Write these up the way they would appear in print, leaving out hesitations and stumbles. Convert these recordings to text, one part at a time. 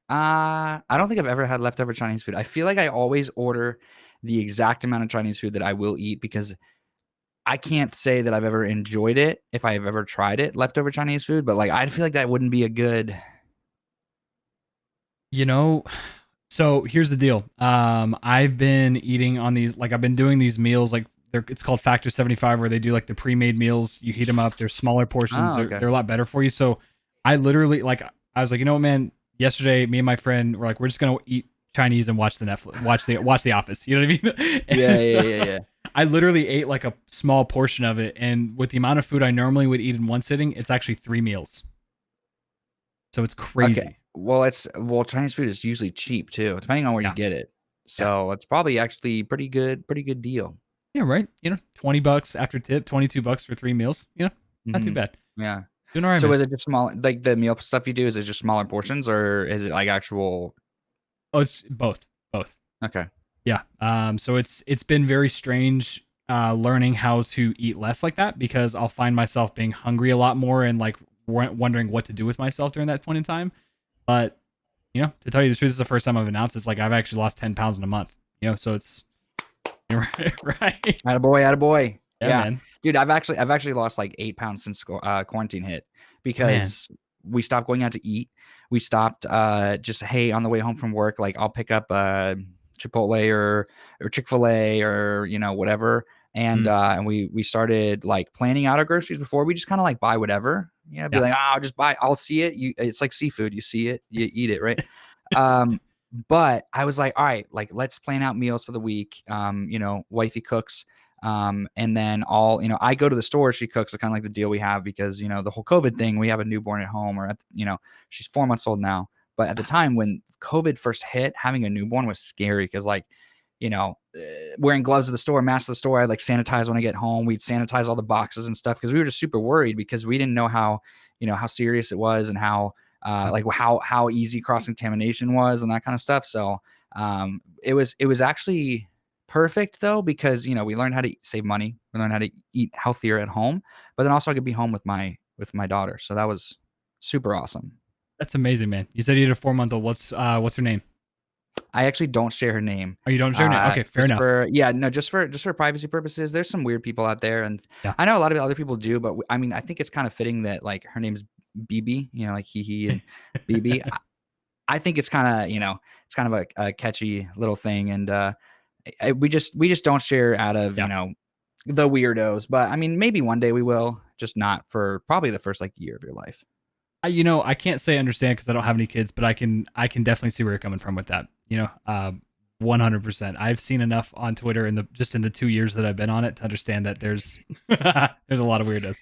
I don't think I've ever had leftover Chinese food. I feel like I always order the exact amount of Chinese food that I will eat because I can't say that I've ever enjoyed it if I've ever tried it, leftover Chinese food, but like I feel like that wouldn't be a good. You know, so here's the deal. I've been eating on these, like I've been doing these meals, like it's called Factor 75, where they do like the pre-made meals. You heat them up. They're smaller portions. Oh, They're okay. a lot better for you. So I literally like I was like, you know what, man. Yesterday, me and my friend were like, we're just gonna eat Chinese and watch the Netflix, watch the Office. You know what I mean? Yeah, yeah, And yeah, yeah. I literally ate like a small portion of it, and with the amount of food I normally would eat in one sitting, it's actually 3 meals. So it's Okay. crazy. Well, Chinese food is usually cheap too, depending on where you Yeah, get it. yeah. So it's probably actually pretty good deal. Yeah, right. $20 after tip, $22 for 3 meals. Not too Hmm. bad. Yeah. Doing all right, So man. is it just small, like the meal stuff you do? Is it just smaller portions, or is it like actual? Oh, it's both. Both. Okay. Yeah. So it's been very strange learning how to eat less like that, because I'll find myself being hungry a lot more and like wondering what to do with myself during that point in time. But to tell you the truth, this is the first time I've announced this. Like I've actually lost 10 pounds in a month. So it's right. Attaboy, attaboy. Yeah, Yeah, man. dude, I've actually lost like 8 pounds since quarantine hit Man. because we stopped going out to eat. We stopped just hey on the way home from work, like I'll pick up Chipotle or Chick-fil-A or whatever, Mm, and we started like planning out our groceries before. We just kind of like buy whatever. Be yeah. like, I'll just buy. I'll see it. It's like seafood. You see it, you eat it, right? Um, but I was like, all right, like let's plan out meals for the week. Wifey cooks. And then I go to the store, she cooks. It's kind of like the deal we have because, the whole COVID thing, we have a newborn at home she's 4 months old now. But at the time when COVID first hit, having a newborn was scary because wearing gloves at the store, masks at the store, I like sanitize when I get home. We'd sanitize all the boxes and stuff because we were just super worried because we didn't know how serious it was and Yeah. how easy cross contamination was and that kind of stuff. So it was actually perfect though because we learned how to save money, we learned how to eat healthier at home, but then also I could be home with my daughter. So that was super awesome. That's amazing, man. You said you had a 4 month old. What's her name? I actually don't share her name. Oh, you don't share her name? Okay, fair Just enough. for yeah, no, just for privacy purposes. There's some weird people out there, and Yeah. I know a lot of other people do, but I mean, I think it's kind of fitting that like her name's BB, like HeHe and BB. I think it's kind of a catchy little thing, and we just don't share out of Yeah. the weirdos. But I mean, maybe one day we will, just not for probably the first like year of your life. I can't say I understand because I don't have any kids, but I can definitely see where you're coming from with that. 100%. I've seen enough on Twitter in the 2 years that I've been on it to understand that there's there's a lot of weirdos.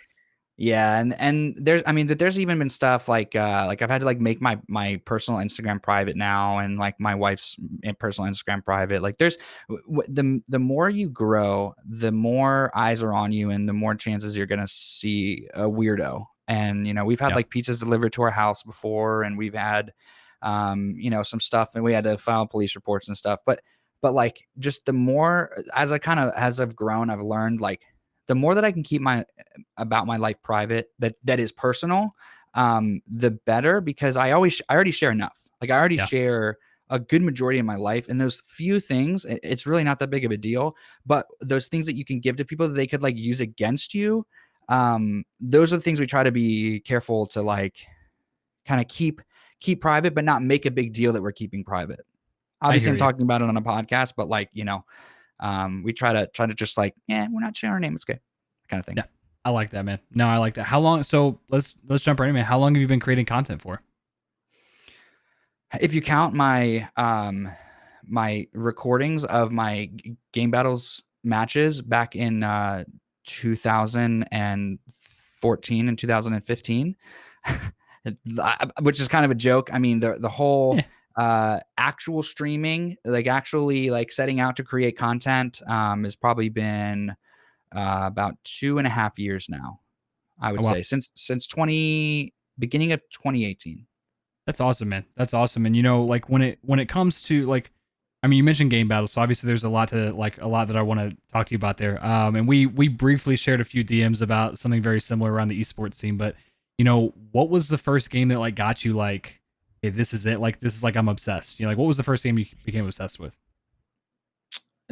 Yeah, and there's even been stuff like I've had to like make my personal Instagram private now, and like my wife's personal Instagram private. Like the more you grow, the more eyes are on you, and the more chances you're gonna see a weirdo. And we've had Yeah. like pizzas delivered to our house before, and we've had some stuff, and we had to file police reports and stuff. But like just the more as I've grown, I've learned like the more that I can keep my about my life private that is personal, the better because I already share enough. Like I already Yeah. share a good majority of my life, and those few things, it's really not that big of a deal. But those things that you can give to people that they could like use against you, those are the things we try to be careful to like kind of keep private, but not make a big deal that we're keeping private. I Obviously, hear I'm you. talking about it on a podcast, but like we try to just like, yeah, we're not sharing our name. It's okay, kind of thing. Yeah. I like that, man. No, I like that. How long? So let's jump right in, man. How long have you been creating content for? If you count my recordings of my game battles matches back in 2014 and 2015, which is kind of a joke. I mean, the whole Yeah. actual streaming, like actually like setting out to create content, has probably been about 2.5 years now. I Oh, would wow. say since beginning of 2018. That's awesome, man. That's awesome. And like when it comes to like, I mean, you mentioned game battles, so obviously there's a lot that I want to talk to you about there. And we briefly shared a few DMs about something very similar around the esports scene. But what was the first game that like got you like okay, this is it. Like this is like I'm obsessed. You know, like what was the first game you became obsessed with?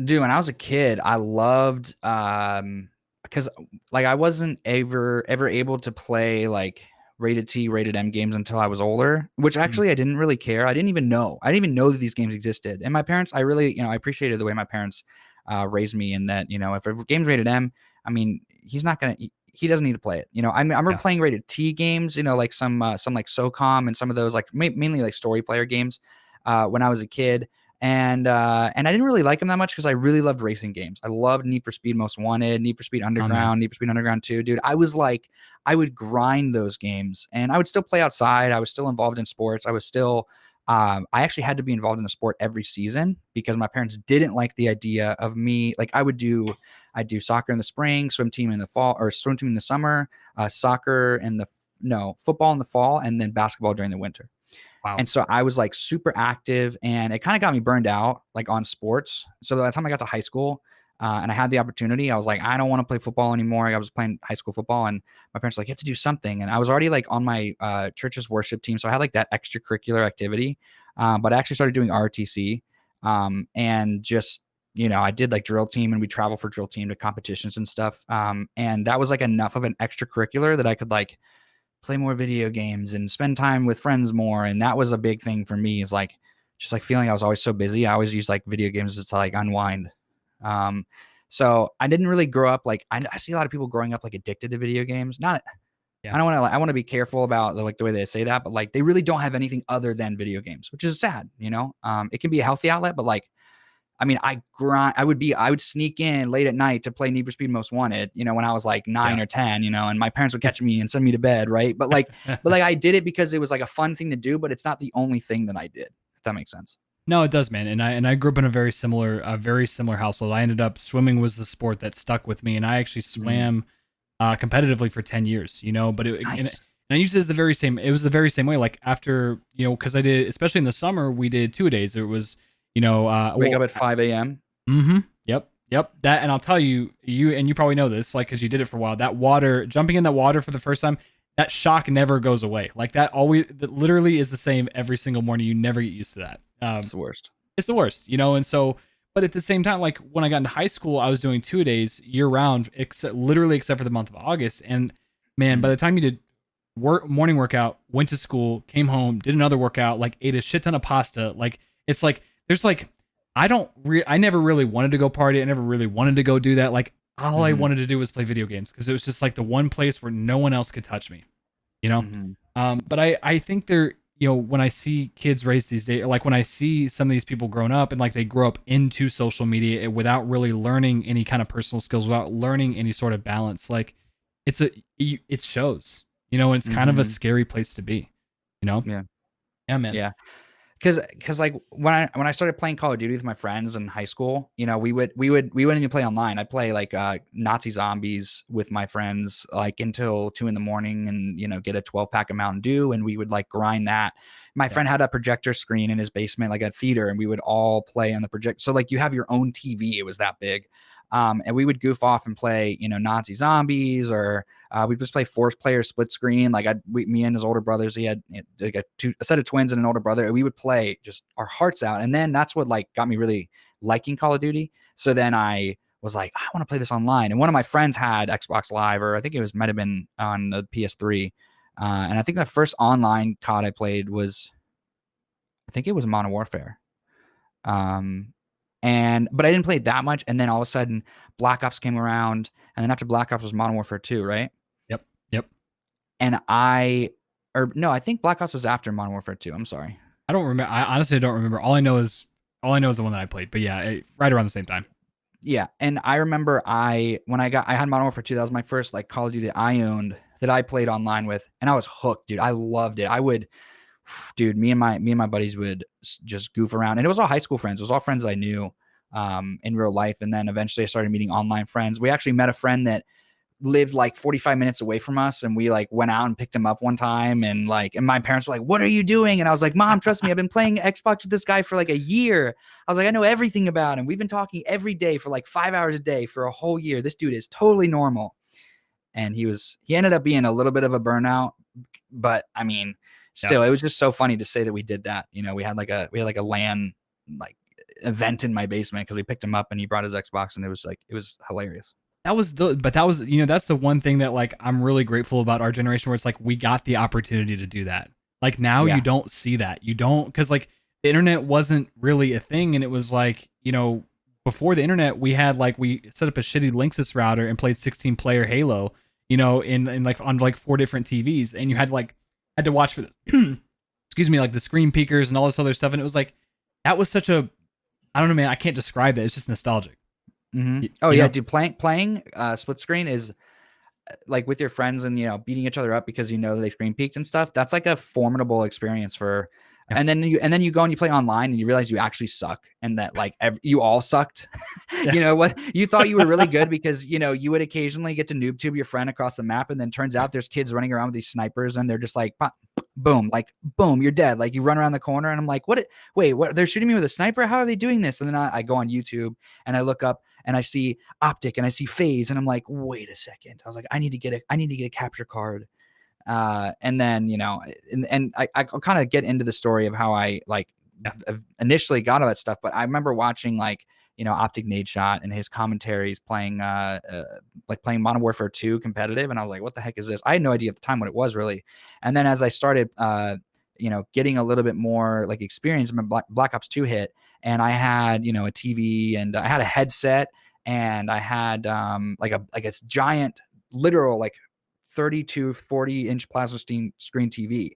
Dude, when I was a kid, I loved because like I wasn't ever able to play like rated T, rated M games until I was older, which Mm, actually I didn't really care. I didn't even know. I didn't even know that these games existed. And my parents, I really, I appreciated the way my parents raised me in that, if a game's rated M, I mean, he's not gonna he doesn't need to play it. I remember yeah. playing rated T games, like some like SOCOM and some of those like mainly like story player games when I was a kid, and I didn't really like them that much because I really loved racing games. I loved Need for Speed Most Wanted, Need for Speed Oh man. Underground, Need for Speed Underground 2. Dude, I was like, I would grind those games, and I would still play outside. I was still involved in sports. I was still I actually had to be involved in a sport every season because my parents didn't like the idea of me. Like I'd do soccer in the spring, swim team in the fall, or swim team in the summer, soccer in the no football in the fall, and then basketball during the winter. Wow. And so I was like super active, and it kind of got me burned out like on sports. So by the time I got to high school and I had the opportunity, I was like, I don't want to play football anymore. I was playing high school football, and my parents were like, you have to do something. And I was already like on my church's worship team. So I had like that extracurricular activity. But I actually started doing ROTC and just, I did like drill team, and we travel for drill team to competitions and stuff. And that was like enough of an extracurricular that I could like play more video games and spend time with friends more. And that was a big thing for me, is like just like feeling I was always so busy. I always use like video games just to like unwind. Um, so I didn't really grow up like I see a lot of people growing up like addicted to video games. Not Yeah. I don't want to I want to be careful about like the way they say that, but like they really don't have anything other than video games, which is sad. It can be a healthy outlet, but like I mean, I grind. I would sneak in late at night to play Need for Speed Most Wanted. When I was like Yeah. 9 or 10. And my parents would catch me and send me to bed, right? But like I did it because it was like a fun thing to do. But it's not the only thing that I did. If that makes sense. No, it does, man. And I grew up in a very similar household. I ended up swimming was the sport that stuck with me, and I actually Mm, swam competitively for 10 years. But nice. and I used it as the very same. It was the very same way. Like after because I did, especially in the summer, we did 2 days. It was Wake up at 5 a.m. mm-hmm. Yep. Yep. That, and I'll tell you, you probably know this, like, because you did it for a while. That water, jumping in that water for the first time, that shock never goes away. Like that literally is the same every single morning. You never get used to that. It's the worst. It's the worst. And so, but at the same time, like when I got into high school, I was doing 2 days year round, literally except for the month of August. And man, by Mm, the time you did morning workout, went to school, came home, did another workout, like ate a shit ton of pasta. Like it's like there's like I never really wanted to go party. I never really wanted to go do that. Like all I mm-hmm, wanted to do was play video games because it was just like the one place where no one else could touch me. You know. mm-hmm, But I think when I see kids raised these days, like when I see some of these people grown up and like they grow up into social media without really learning any kind of personal skills, without learning any sort of balance, like it shows. And it's kind of a mm-hmm. scary place to be. You know? Yeah. Yeah, man. Yeah. Cause like when I started playing Call of Duty with my friends in high school, we wouldn't even play online. I'd play like Nazi zombies with my friends like until 2 in the morning, and get a 12 pack of Mountain Dew, and we would like grind that. My Yeah. friend had a projector screen in his basement, like a theater, and we would all play on the project. So like you have your own TV, it was that big. And we would goof off and play, Nazi zombies, or we just play 4 player split screen. Like me and his older brothers, he had like a set of twins and an older brother. And we would play just our hearts out. And then that's what like got me really liking Call of Duty. So then I was like, I want to play this online. And one of my friends had Xbox Live, or I think might have been on the PS3. And I think the first online COD I played was, I think it was Modern Warfare. Um, but I didn't play it that much. And then all of a sudden, Black Ops came around, and then after Black Ops was Modern Warfare 2, right? Yep. Yep. And or no, I think Black Ops was after Modern Warfare 2. I'm sorry. I don't remember. I honestly don't remember. All I know is the one that I played. But yeah, right around the same time. Yeah, and I remember I had Modern Warfare 2. That was my first like Call of Duty that I owned, that I played online with, and I was hooked, dude. I loved it. I would, dude. Me and my buddies would just goof around, and it was all high school friends. It was all friends that I knew in real life, and then eventually I started meeting online friends. We actually met a friend that lived like 45 minutes away from us, and we like went out and picked him up one time, and my parents were like, what are you doing? And I was like, Mom, trust me, I've been playing Xbox with this guy for like a year. I was like, I know everything about him. We've been talking every day for like 5 hours a day for a whole year. This dude is totally normal. And he ended up being a little bit of a burnout, but I mean, Yeah. still, it was just so funny to say that we did that. You know, we had like a LAN like event in my basement because we picked him up and he brought his Xbox, and it was hilarious. That was, that's the one thing that like I'm really grateful about our generation where it's like we got the opportunity to do that. Like now you Yeah. don't see that. You don't, cuz like the internet wasn't really a thing, and it was like, before the internet we set up a shitty Linksys router and played 16 player Halo, in like on like four different TVs, and you had to watch for the excuse me, like the screen peakers and all this other stuff, and it was like that was such a, I don't know, man, I can't describe it. It's just nostalgic. Oh You yeah, know? dude, playing split screen is like with your friends and beating each other up because they screen peeked and stuff. That's like a formidable experience for. Yeah. And then you go and you play online and you realize you actually suck and that like you all sucked. Yeah. What you thought you were really good because you would occasionally get to noob tube your friend across the map, and then turns Yeah. out there's kids running around with these snipers and they're just like boom, like boom, you're dead. Like you run around the corner and I'm like, wait, what, they're shooting me with a sniper? How are they doing this? And then I go on YouTube and I look up and I see optic and I see phase and I'm like, wait a second. I was like, I need to get a capture card. And then, and I'll kind of get into the story of how I like Yeah. initially got all that stuff, but I remember watching like, Optic Nade Shot and his commentaries playing like playing Modern Warfare 2 competitive, and I was like, what the heck is this? I had no idea at the time what it was really. And then as I started getting a little bit more like experience, my Black Ops 2 hit, and I had, a TV and I had a headset, and I had like a giant literal like 32 40-inch plasma screen TV,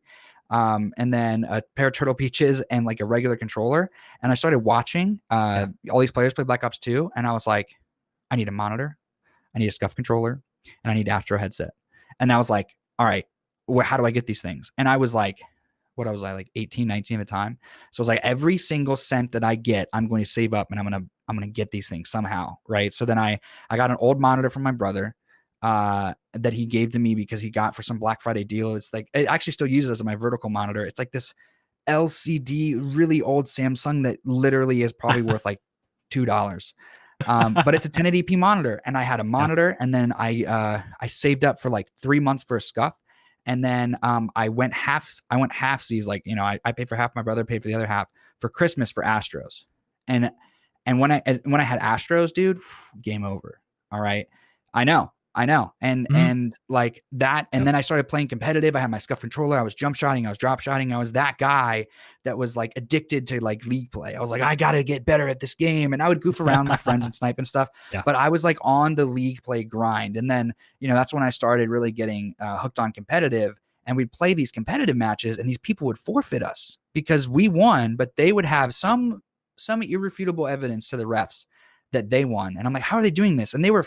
and then a pair of Turtle Peaches and like a regular controller. And I started watching Yeah. all these players play Black Ops 2, and I was like, I need a monitor, I need a scuff controller, and I need Astro headset. And I was like, all right, how do I get these things? And I was like, what I was like 18, 19 at the time. So I was like, every single cent that I get, I'm going to save up and I'm gonna get these things somehow, right? So then I got an old monitor from my brother that he gave to me because he got for some Black Friday deal. It's like it actually still uses as my vertical monitor. It's like this LCD, really old Samsung that literally is probably worth like $2. But it's a 1080p monitor, and I had a Yeah. monitor, and then I saved up for like 3 months for a scuff, and then I went halfsies, like I paid for half, my brother paid for the other half for Christmas for Astros, and when I had Astros, dude, game over. All right, I know, Mhm. and like that, and Yep. then I started playing competitive. I had my scuff controller. I was jump shotting. I was drop shotting. I was that guy that was like addicted to like league play. I was like, I gotta get better at this game, and I would goof around with my friends and snipe and stuff. Yeah. But I was like on the league play grind, and then that's when I started really getting hooked on competitive. And we'd play these competitive matches, and these people would forfeit us because we won, but they would have some irrefutable evidence to the refs that they won. And I'm like, how are they doing this? And Right.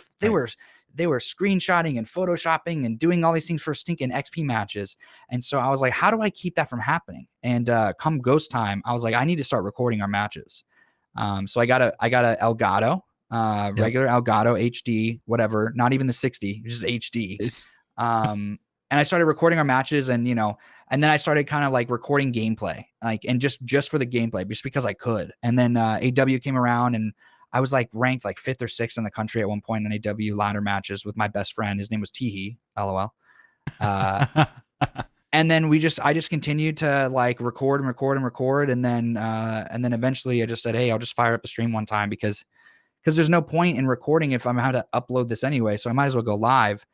they were screenshotting and photoshopping and doing all these things for stinking XP matches. And so I was like, how do I keep that from happening? And come ghost time, I was like, I need to start recording our matches. So I got a Elgato, Yep. regular Elgato HD, whatever, not even the 60, just HD. It's And I started recording our matches, and and then I started kind of like recording gameplay, like, and just for the gameplay, just because I could. And then AW came around, and I was like ranked like 5th or 6th in the country at one point in AW ladder matches with my best friend. His name was HeHe, LOL. Uh, and then I just continued to like record and record and record, and then eventually I just said, hey, I'll just fire up the stream one time because there's no point in recording if I'm how to upload this anyway. So I might as well go live.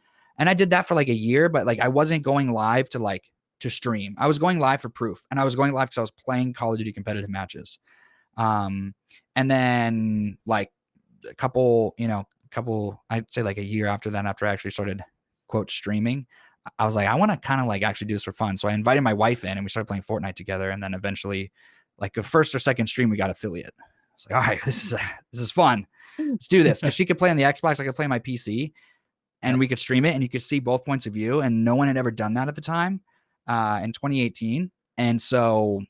And I did that for like a year, but like I wasn't going live to stream. I was going live for proof, and I was going live because I was playing Call of Duty competitive matches. Um, and then like I'd say like a year after that, after I actually started quote streaming, I was like, I want to kind of like actually do this for fun. So I invited my wife in, and we started playing Fortnite together. And then eventually, like the first or second stream, we got affiliate. It's like, all right, this is fun. Let's do this, because she could play on the Xbox, I could play on my PC, and Yep. we could stream it, and you could see both points of view, and no one had ever done that at the time in 2018. And so,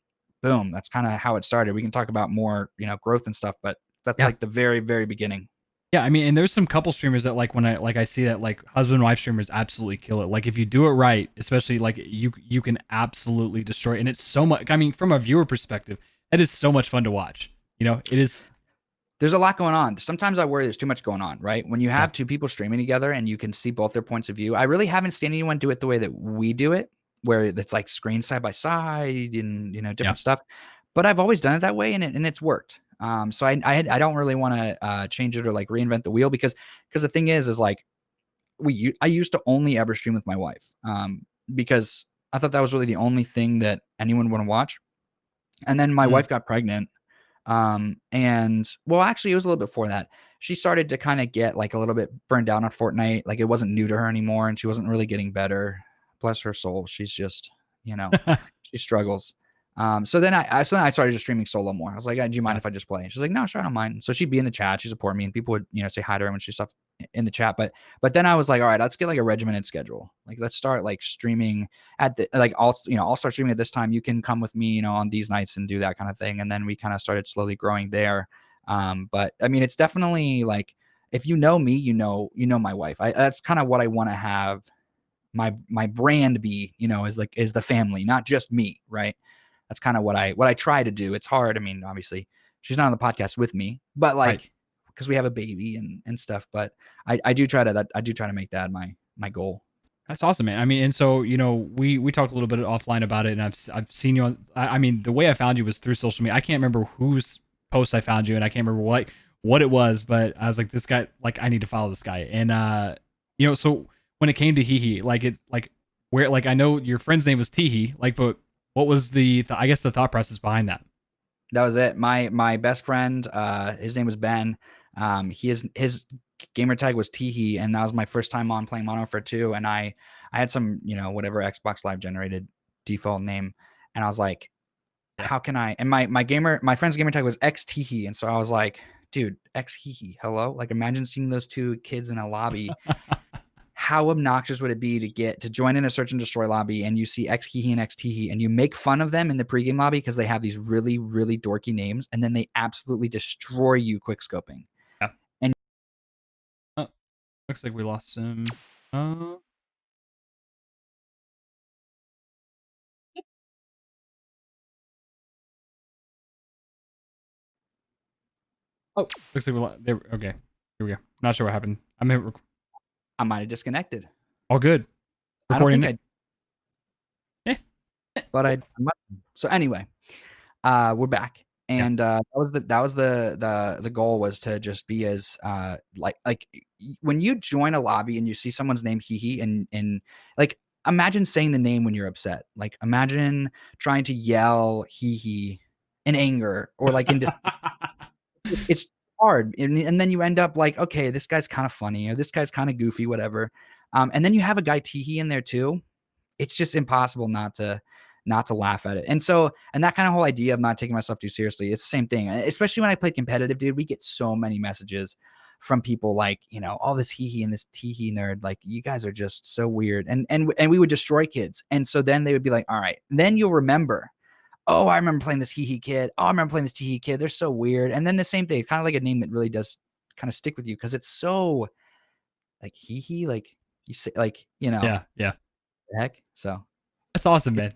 boom, that's kind of how it started. We can talk about more, growth and stuff, but that's Yeah. like the very, very beginning. Yeah, I mean, and there's some couple streamers that like when I see that like husband wife streamers absolutely kill it. Like if you do it right, especially like you can absolutely destroy it. And it's so much. I mean, from a viewer perspective, it is so much fun to watch. It is. There's a lot going on. Sometimes I worry there's too much going on, right? When you Yeah. have two people streaming together and you can see both their points of view, I really haven't seen anyone do it the way that we do it. where it's like screen side by side and Yeah. different stuff. But I've always done it that way, and it's worked. So I don't really want to change it or like reinvent the wheel, because the thing is like I used to only ever stream with my wife, because I thought that was really the only thing that anyone would watch. And then my Mm. wife got pregnant. And well, actually, it was a little bit before that. She started to kind of get like a little bit burned down on Fortnite. Like it wasn't new to her anymore, and she wasn't really getting better. Bless her soul. She's just, you know, she struggles. So then I started just streaming solo more. I was like, do you mind Yeah. if I just play? She's like, no, sure, I don't mind. So she'd be in the chat, she'd support me, and people would, say hi to her when she stuff in the chat. But then I was like, all right, let's get like a regimented schedule. Like let's start like streaming at the like I'll start streaming at this time. You can come with me, on these nights and do that kind of thing. And then we kind of started slowly growing there. But I mean, it's definitely like if you know me, my wife. That's kind of what I want to have my brand be, is the family, not just me, right? That's kind of what I try to do. It's hard. I mean, obviously, she's not on the podcast with me, but Right. like because we have a baby and stuff. But I do try to make that my goal. That's awesome, man. I mean, and so we talked a little bit offline about it, and I've seen you on. I mean, the way I found you was through social media. I can't remember whose post I found you, and I can't remember what it was, but I was like, this guy, like, I need to follow this guy. And so when it came to HeHe, like it's like where like I know your friend's name was Teehee, like, but what was I guess the thought process behind that? That was it. My best friend, his name was Ben. His gamer tag was Teehee, and that was my first time on playing Modern Warfare 2. And I had some, whatever Xbox Live generated default name, and I was like, Yeah. how can I? And my friend's gamer tag was X Teehee, and so I was like, dude, X HeHe, hello. Like imagine seeing those two kids in a lobby. How obnoxious would it be to join in a search and destroy lobby and you see X HeHe and X Teehee and you make fun of them in the pregame lobby because they have these really, really dorky names, and then they absolutely destroy you quick scoping. Yeah. And Oh, looks like we lost some. Uh, oh, looks like we lost. There. Okay. Here we go. Not sure what happened. I might have disconnected. All good. I don't Recording. think Eh. but I so anyway, we're back. Yeah. And that was the goal, was to just be as when you join a lobby and you see someone's name HeHe, and like imagine saying the name when you're upset. Like imagine trying to yell HeHe in anger or like in it's hard. And then you end up like, okay, this guy's kind of funny or this guy's kind of goofy, whatever. And then you have a guy Teehee in there too. It's just impossible not to laugh at it. And that kind of whole idea of not taking myself too seriously, it's the same thing. Especially when I play competitive, dude, we get so many messages from people like, all this HeHe and this Teehee nerd, like you guys are just so weird. And we would destroy kids. And so then they would be like, all right, then you'll remember, oh, I remember playing this HeHe kid. Oh, I remember playing this Teehee kid. They're so weird. And then the same thing, kind of like a name that really does kind of stick with you because it's so like HeHe, like you say, like, Yeah. Yeah. the heck. So That's awesome, man.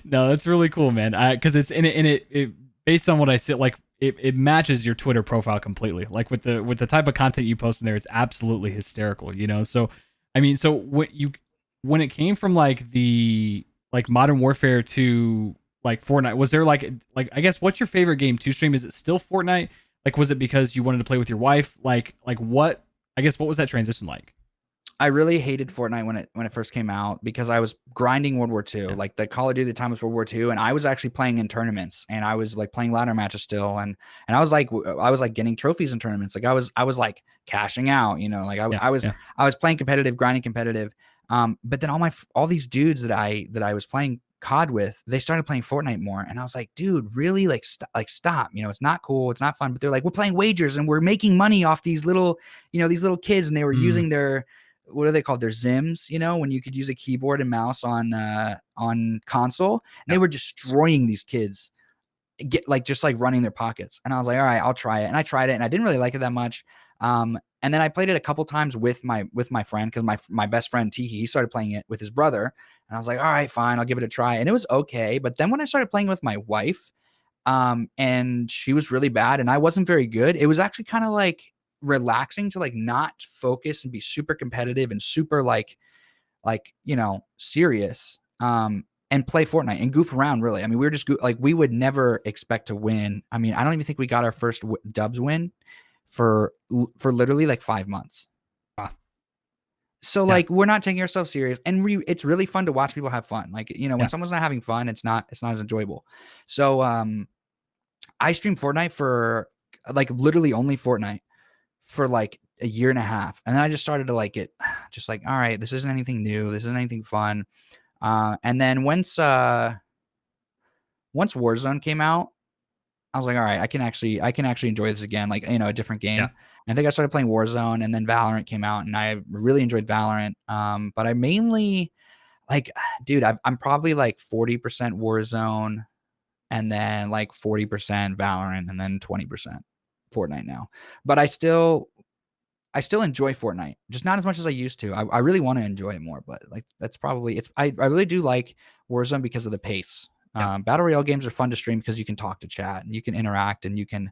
No, that's really cool, man. Because it's in it based on what I see, like it matches your Twitter profile completely. Like with the type of content you post in there, it's absolutely hysterical. So I mean, so when it came from like the like Modern Warfare to like Fortnite, was there like I guess what's your favorite game to stream? Is it still Fortnite? Like was it because you wanted to play with your wife? Like what? I guess what was that transition like? I really hated Fortnite when it first came out because I was grinding World War II. Yeah. Like the Call of Duty at the time was World War II, and I was actually playing in tournaments, and I was like playing ladder matches still, and I was like getting trophies in tournaments. Like I was like cashing out, like I, Yeah. I was Yeah. I was playing competitive, grinding competitive. But then all these dudes that I was playing COD with, they started playing Fortnite more, and I was like, dude, really? Like stop. It's not cool, it's not fun. But they're like, we're playing wagers and we're making money off these little kids, and they were Mm, using their what are they called? Their Zims, when you could use a keyboard and mouse on console, and yeah. they were destroying these kids, just like running their pockets. And I was like, all right, I'll try it. And I tried it, and I didn't really like it that much. And then I played it a couple times with my friend because my best friend Teehee, he started playing it with his brother, and I was like, all right, fine, I'll give it a try. And it was okay. But then when I started playing with my wife, and she was really bad, and I wasn't very good, it was actually kind of like relaxing to like not focus and be super competitive and super like like, serious, and play Fortnite and goof around, really. I mean, we were just like, we would never expect to win. I mean, I don't even think we got our first dubs win for literally like 5 months. Wow. So Yeah. like, we're not taking ourselves serious, and it's really fun to watch people have fun. Like, when Yeah. someone's not having fun, it's not as enjoyable. So I streamed Fortnite for like literally only Fortnite for like a year and a half, and then I just started to like it, just like, all right, this isn't anything new, this isn't anything fun. And then once Warzone came out, I was like, all right, I can actually enjoy this again, like, a different Yeah. game. And I think I started playing Warzone, and then Valorant came out, and I really enjoyed Valorant. But I mainly like, dude, I'm probably like 40% Warzone, and then like 40% Valorant, and then 20% Fortnite now. But I still enjoy Fortnite, just not as much as I used to. I really want to enjoy it more, but like, that's probably it's. I really do like Warzone because of the pace. Yeah. Battle Royale games are fun to stream because you can talk to chat and you can interact, and you can,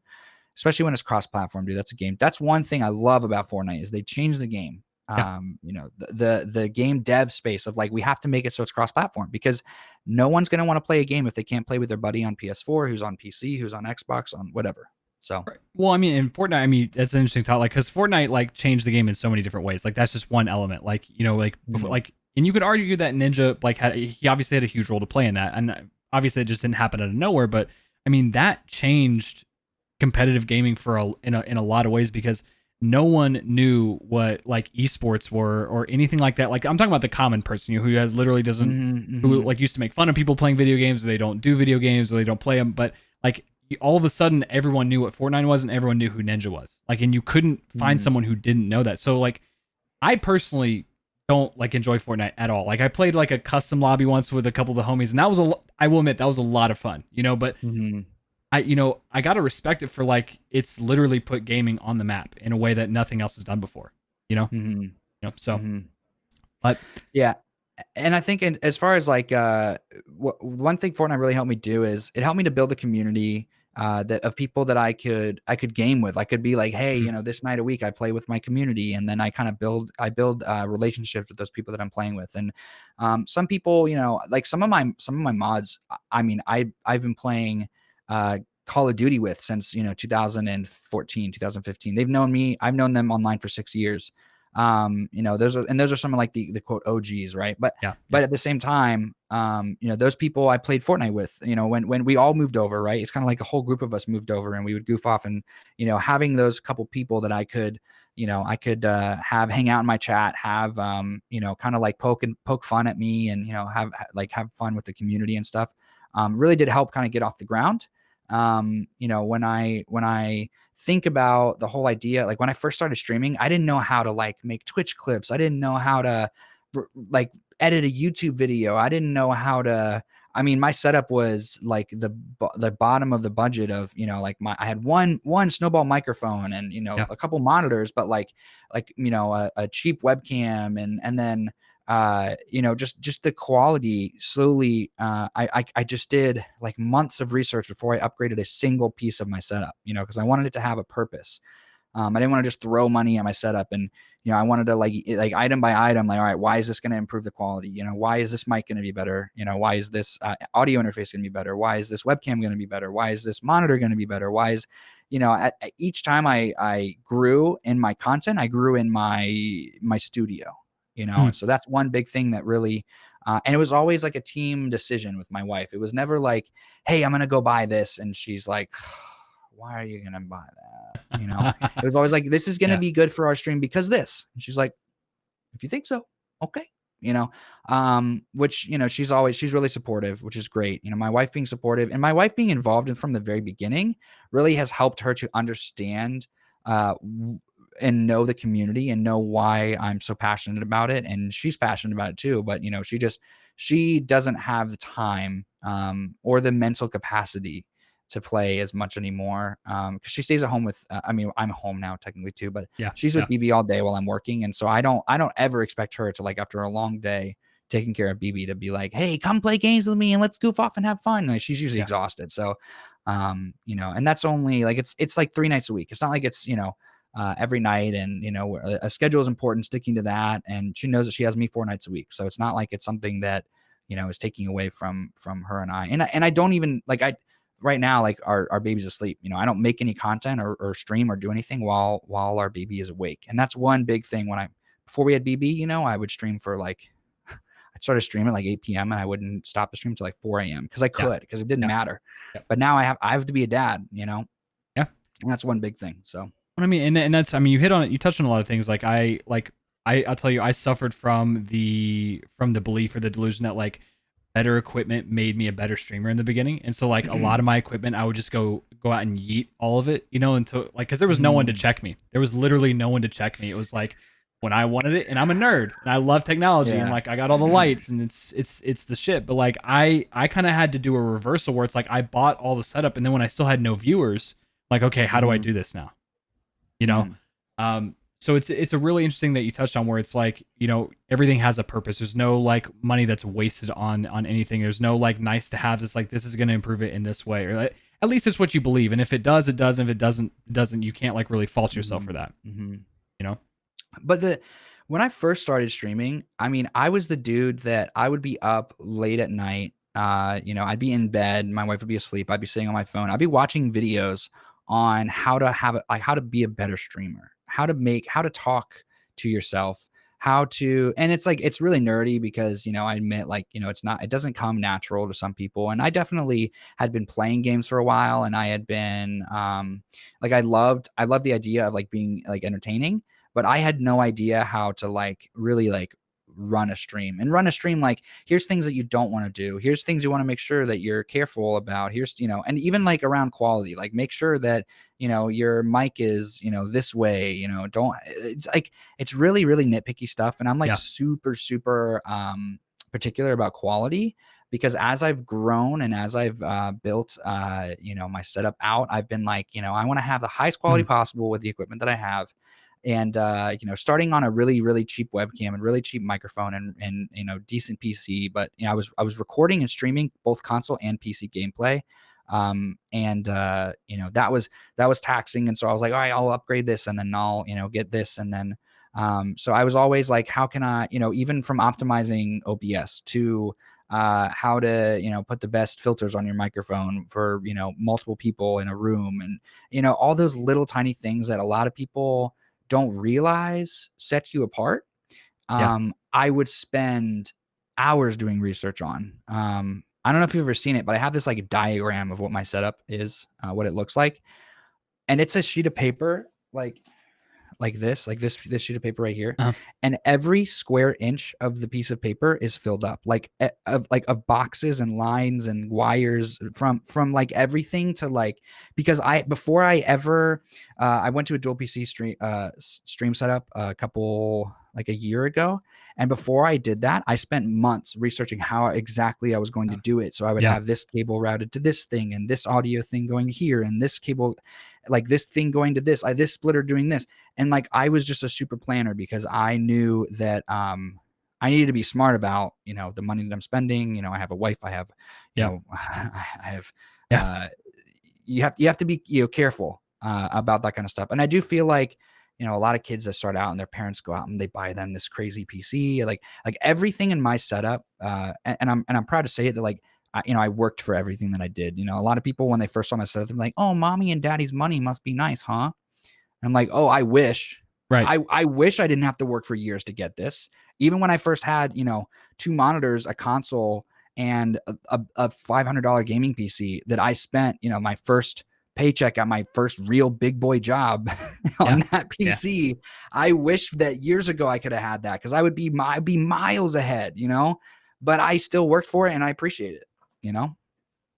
especially when it's cross-platform, dude. That's a game. That's one thing I love about Fortnite is they changed the game. Yeah. The game dev space of like, we have to make it so it's cross-platform, because no one's gonna want to play a game if they can't play with their buddy on PS4, who's on PC, who's on Xbox, on whatever. So. Right. Well, I mean, in Fortnite, I mean, that's an interesting thought. Like, because Fortnite like changed the game in so many different ways. Like, that's just one element. Like, like before, Mhm. like, and you could argue that Ninja like he obviously had a huge role to play in that, and obviously it just didn't happen out of nowhere. But I mean, that changed competitive gaming for in a lot of ways, because no one knew what like esports were or anything like that. Like, I'm talking about the common person, who has literally doesn't, Mhm. who Mhm. like used to make fun of people playing video games, or they don't do video games, or they don't play them. But like, all of a sudden everyone knew what Fortnite was, and everyone knew who Ninja was. Like, and you couldn't find Mhm. someone who didn't know that. So like, I personally don't like enjoy Fortnite at all. Like, I played like a custom lobby once with a couple of the homies, and that was I will admit that was a lot of fun, but Mhm. I got to respect it for like, it's literally put gaming on the map in a way that nothing else has done before, you know? Mhm. So, Mhm. but Yeah. And I think, as far as like, one thing Fortnite really helped me do is it helped me to build a community, that of people that I could game with. I could be like, hey, mm, this night a week I play with my community, and then I build relationships with those people that I'm playing with. And some people, like some of my mods. I mean, I've been playing Call of Duty with since 2014, 2015. They've known me. I've known them online for 6 years. Those are some of like the quote OGs, right? But yeah, yeah, but at the same time, those people I played Fortnite with, when we all moved over, right? It's kind of like a whole group of us moved over, and we would goof off, and having those couple people that I could have hang out in my chat, have kind of like poke fun at me, and have fun with the community and stuff. Really did help kind of get off the ground. When I think about the whole idea, like when I first started streaming, I didn't know how to like make Twitch clips. I didn't know how to like edit a YouTube video. I didn't know how to. I mean, my setup was like the bottom of the budget of, like, I had one snowball microphone, and yeah, a couple monitors, but a cheap webcam, and then just the quality slowly. I just did like months of research before I upgraded a single piece of my setup, because I wanted it to have a purpose. I didn't want to just throw money at my setup, and I wanted to like item by item, like, all right, why is this going to improve the quality? Why is this mic going to be better? Why is this audio interface going to be better? Why is this webcam going to be better? Why is this monitor going to be better? Why is at each time I grew in my content, I grew in my studio, mm, and so that's one big thing that really. And it was always like a team decision with my wife. It was never like, hey, I'm going to go buy this, and she's like, why are you going to buy that? It was always like, this is going to yeah, be good for our stream because this. And she's like, if you think so, okay. Which, she's really supportive, which is great. My wife being supportive, and my wife being involved in from the very beginning really has helped her to understand, and know the community, and know why I'm so passionate about it. And she's passionate about it too. But, she doesn't have the time, or the mental capacity to play as much anymore, because she stays at home with. I mean, I'm home now technically too, but yeah, she's with yeah, BB all day while I'm working, and so I don't ever expect her to, like, after a long day taking care of BB, to be like, hey, come play games with me and let's goof off and have fun. Like, she's usually yeah, exhausted, so and that's only like, it's like 3 nights a week. It's not like it's every night, and a schedule is important, sticking to that, and she knows that she has me 4 nights a week, so it's not like it's something that is taking away from her and I. And I don't even like I right now, like our baby's asleep. I don't make any content or stream or do anything while our baby is awake. And that's one big thing. Before we had BB, I would stream for like I started streaming like 8 p.m. and I wouldn't stop the stream till like 4 a.m. because I Yeah. could, because it didn't Yeah. matter. Yeah. But now I have to be a dad, and Yeah. that's one big thing. So I mean, and that's, I mean, you hit on it, you touched on a lot of things. I'll tell you, I suffered from the belief or the delusion that like better equipment made me a better streamer in the beginning. And so like a lot of my equipment, I would just go out and yeet all of it, until like, cause there was no one to check me. There was literally no one to check me. It was like when I wanted it, and I'm a nerd and I love technology, and like I got all the lights and it's the shit. But like I kind of had to do a reversal where it's like I bought all the setup, and then when I still had no viewers, like, okay, how do I do this now? You know? So it's a really interesting that you touched on, where it's like, everything has a purpose. There's no like money that's wasted on anything. There's no like nice to have. It's like, this is going to improve it in this way, or like, at least it's what you believe. And if it does, it does. And if it doesn't, it doesn't. You can't like really fault yourself for that. But when I first started streaming, I mean, I was the dude that I would be up late at night. I'd be in bed, my wife would be asleep, I'd be sitting on my phone, I'd be watching videos on how to be a better streamer, how to talk to yourself, and it's like, it's really nerdy because, I admit, like, it doesn't come natural to some people. And I definitely had been playing games for a while, and I had been, like, I loved the idea of like being like entertaining, but I had no idea how to like really like run a stream. Like, here's things that you don't want to do, here's things you want to make sure that you're careful about, here's and even like around quality, like make sure that your mic is this way, don't, it's like, it's really really nitpicky stuff. And I'm like Yeah. super particular about quality, because as I've grown and as I've built my setup out, I've been like, I want to have the highest quality possible with the equipment that I have. And starting on a really really cheap webcam and really cheap microphone and decent PC. But I was recording and streaming both console and PC gameplay, and that was taxing. And so I was like, all right, I'll upgrade this, and then I'll get this. And then so I was always like, how can I, even from optimizing OBS to how to put the best filters on your microphone for multiple people in a room, and all those little tiny things that a lot of people don't realize set you apart. Yeah. I would spend hours doing research on. I don't know if you've ever seen it, but I have this like diagram of what my setup is, what it looks like, and it's a sheet of paper like this sheet of paper right here. And every square inch of the piece of paper is filled up, like of boxes and lines and wires from like everything to like, because before I ever I went to a dual PC stream setup a year ago, and before I did that, I spent months researching how exactly I was going to do it. So I would have this cable routed to this thing, and this audio thing going here, and this cable, like this thing going to this splitter doing this. And like, I was just a super planner because I knew that I needed to be smart about the money that I'm spending. I have a wife, I have I have you have to be careful about that kind of stuff. And I do feel like a lot of kids that start out and their parents go out and they buy them this crazy PC, like everything in my setup, and I'm proud to say it, that like I worked for everything that I did. A lot of people when they first saw my setup, they're like, "Oh, mommy and daddy's money must be nice, huh?" And I'm like, "Oh, I wish." Right. I wish I didn't have to work for years to get this. Even when I first had, 2 monitors, a console, and a $500 gaming PC that I spent, my first paycheck at my first real big boy job on that PC. I wish that years ago I could have had that, because I'd be miles ahead, but I still worked for it and I appreciate it,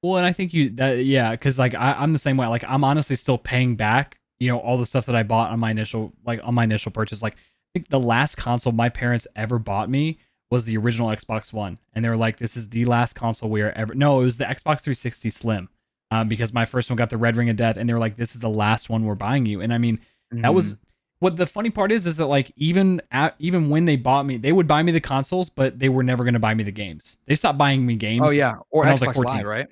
Well, and I think because like I'm the same way. Like, I'm honestly still paying back, all the stuff that I bought on my initial purchase. Like, I think the last console my parents ever bought me was the original Xbox One, and they were like, "This is the last console we are ever." No, it was the Xbox 360 Slim, because my first one got the Red Ring of Death, and they were like, "This is the last one we're buying you." And I mean, that was what the funny part is that like even when they bought me, they would buy me the consoles, but they were never going to buy me the games. They stopped buying me games. Oh yeah, or when Xbox I was like 14. Live, right?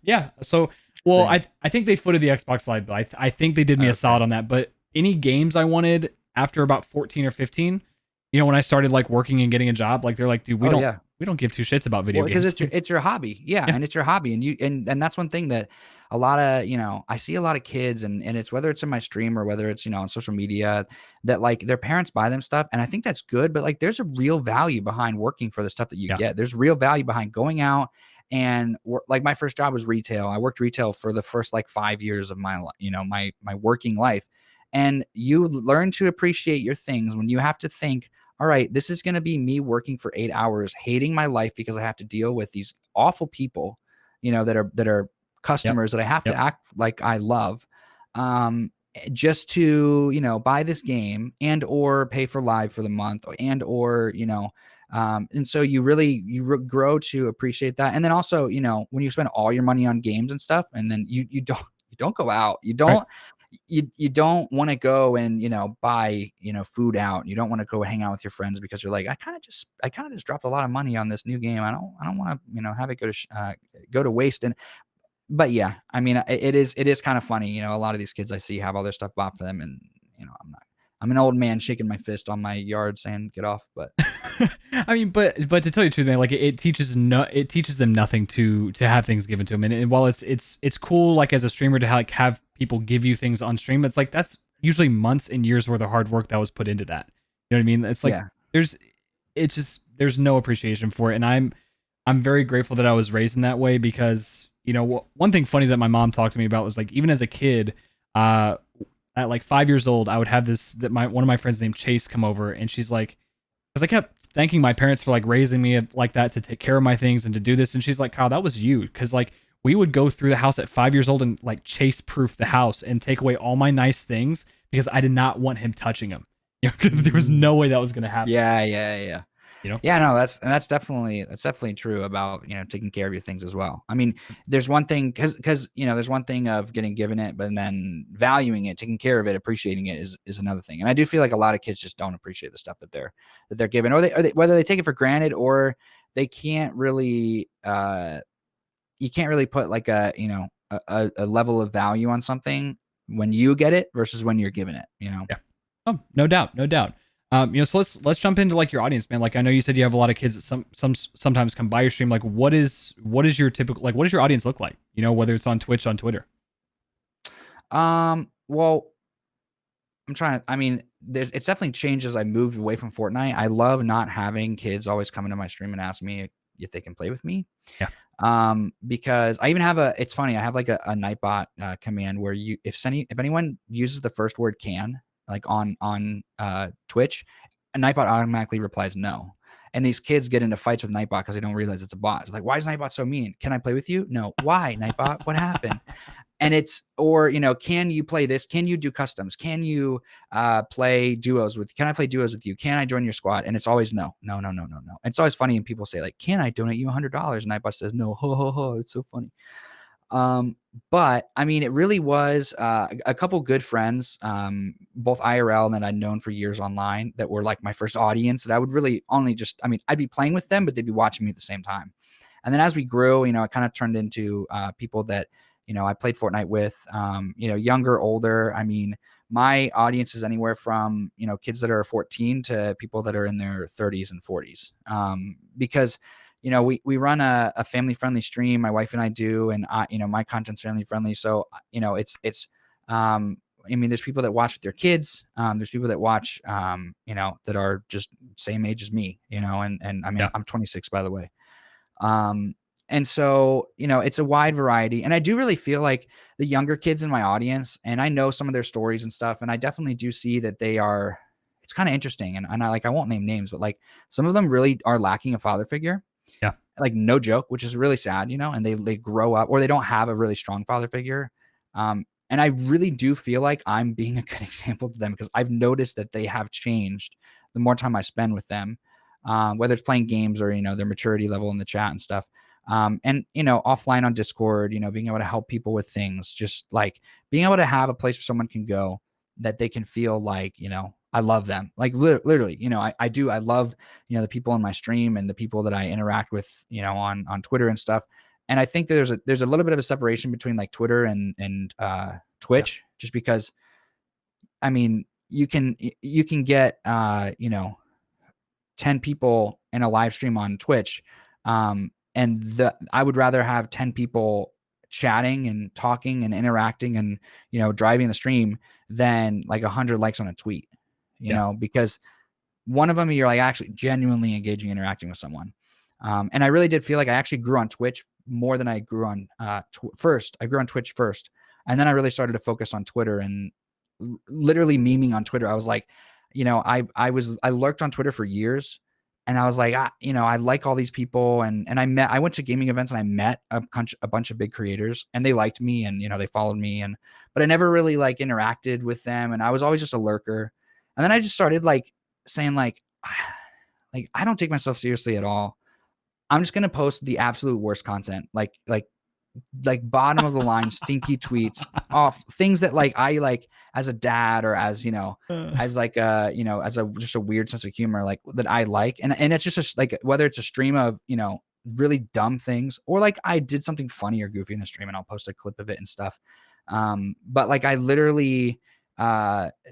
Yeah. So, well, I think they footed the Xbox Live, but I think they did me a solid on that. But any games I wanted after about 14 or 15, when I started like working and getting a job, like they're like, dude, we Oh don't yeah. we don't give two shits about video Well, because games. it's your hobby, yeah, Yeah. and it's your hobby, and and that's one thing that a lot of I see a lot of kids, and it's whether it's in my stream or whether it's on social media that like their parents buy them stuff, and I think that's good, but like there's a real value behind working for the stuff that you Yeah. get. There's real value behind going out and like my first job was retail. I worked retail for the first like 5 years of my my working life, and you learn to appreciate your things when you have to think, all right, this is going to be me working for 8 hours, hating my life because I have to deal with these awful people, that are Yep. customers that I have to Yep. act like I love, just to buy this game and or pay for live for the month and or and so grow to appreciate that, and then also when you spend all your money on games and stuff, and then you don't go out, Right. you don't want to go and buy food out. You don't want to go hang out with your friends because you're like, I kind of just dropped a lot of money on this new game. I don't want to have it go to waste. And but yeah, I mean, it is kind of funny. A lot of these kids I see have all their stuff bought for them, and I'm an old man shaking my fist on my yard saying get off. But I mean, but to tell you the truth, man, like it teaches them nothing to have things given to them, and while it's cool, like as a streamer to have people give you things on stream, it's like that's usually months and years worth of hard work that was put into that. You know what I mean? It's like yeah, there's it's just there's no appreciation for it, and I'm very grateful that I was raised in that way because one thing funny that my mom talked to me about was like even as a kid, uh, at like 5 years old, I would have this that my one of my friends named Chase come over, and she's like, because I kept thanking my parents for like raising me like that to take care of my things and to do this, and she's like, Kyle, that was you, because like we would go through the house at 5 years old and like Chase proof the house and take away all my nice things because I did not want him touching them. Because there was no way that was gonna happen. yeah, yeah, yeah. You know? Yeah, no, that's definitely true about taking care of your things as well. I mean, there's one thing because there's one thing of getting given it, but then valuing it, taking care of it, appreciating it is another thing. And I do feel like a lot of kids just don't appreciate the stuff that they're given, or they whether they take it for granted or they can't really you can't really put like a level of value on something when you get it versus when you're given it. Yeah. Oh, no doubt, no doubt. So let's jump into like your audience, man. Like I know you said you have a lot of kids that sometimes come by your stream. Like what is your typical, like what does your audience look like? Whether it's on Twitch, on Twitter. Well, I mean, it's definitely changed as I moved away from Fortnite. I love not having kids always coming to my stream and ask me if they can play with me. Yeah. Because I even have it's funny, I have like a Nightbot command where if anyone uses the first word can, like on Twitch, a Nightbot automatically replies no. And these kids get into fights with Nightbot because they don't realize it's a bot. It's like, why is Nightbot so mean? Can I play with you? No. Why, Nightbot? What happened? And it's, or can you play this? Can you do customs? Can you play duos can I play duos with you? Can I join your squad? And it's always no, no, no, no, no, no. It's always funny, and people say like, can I donate you $100? And Nightbot says no. Ho ho ho, it's so funny. But I mean, it really was a couple good friends, both IRL and that I'd known for years online, that were like my first audience that I would really only just, I mean, I'd be playing with them, but they'd be watching me at the same time. And then as we grew, it kind of turned into people that, I played Fortnite with, younger, older. I mean, my audience is anywhere from, kids that are 14 to people that are in their 30s and 40s. Because we run a family friendly stream. My wife and I do, and my content's family friendly. So it's I mean, there's people that watch with their kids. There's people that watch, that are just same age as me. And I mean, Yeah. I'm 26, by the way. Um, and so, it's a wide variety. And I do really feel like the younger kids in my audience, and I know some of their stories and stuff, and I definitely do see that it's kind of interesting. And I won't name names, but like some of them really are lacking a father figure, Yeah. like no joke, which is really sad, and they grow up or they don't have a really strong father figure. And I really do feel like I'm being a good example to them because I've noticed that they have changed the more time I spend with them, whether it's playing games or, their maturity level in the chat and stuff. And, offline on Discord, being able to help people with things, just like being able to have a place where someone can go that they can feel like, I love them. Like literally, I do. I love, the people in my stream and the people that I interact with, on Twitter and stuff. And I think that there's a little bit of a separation between like Twitter and Yeah. Twitch, just because I mean, you can get 10 people in a live stream on Twitch. And I would rather have 10 people chatting and talking and interacting and, driving the stream than like 100 likes on a tweet, Yeah. because one of them, you're like actually genuinely engaging, interacting with someone. And I really did feel like I actually grew on Twitch more than I grew on first. I grew on Twitch first, and then I really started to focus on Twitter and literally memeing on Twitter. I was like, I lurked on Twitter for years, and I was like, I like all these people, and I went to gaming events and I met a bunch of big creators, and they liked me, and they followed me, but I never really like interacted with them, and I was always just a lurker. And then I just started like saying like I don't take myself seriously at all. I'm just gonna post the absolute worst content, like bottom of the line, stinky tweets, off things that like I like as a dad, or as as like as a just a weird sense of humor, like that I like, and it's just like whether it's a stream of really dumb things, or like I did something funny or goofy in the stream and I'll post a clip of it and stuff. But like I literally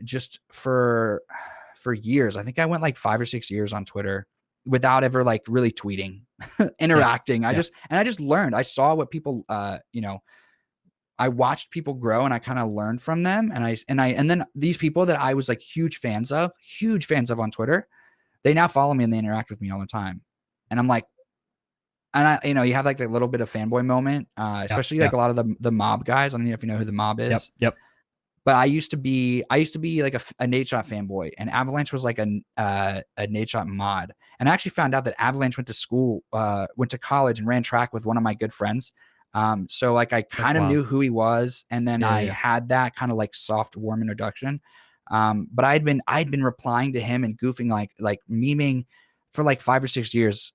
just for years, I think I went like 5 or 6 years on Twitter without ever like really tweeting, Yeah. interacting. Yeah. I just learned. I saw what people, I watched people grow, and I kind of learned from them. And then these people that I was like huge fans of on Twitter, they now follow me and they interact with me all the time. And I'm like, and you have like a little bit of fanboy moment, Yeah. especially Yeah. like a lot of the mob guys. I don't know if you know who the mob Yep. is. Yep. But I used to be like a Nate Shot fanboy, and Avalanche was like a Nate Shot mod. And I actually found out that Avalanche went to college and ran track with one of my good friends. So like I That's kind of wild. knew who he was, and then Yeah. I Yeah. had that kind of like soft, warm introduction. But I'd been replying to him and goofing, like memeing for like 5 or 6 years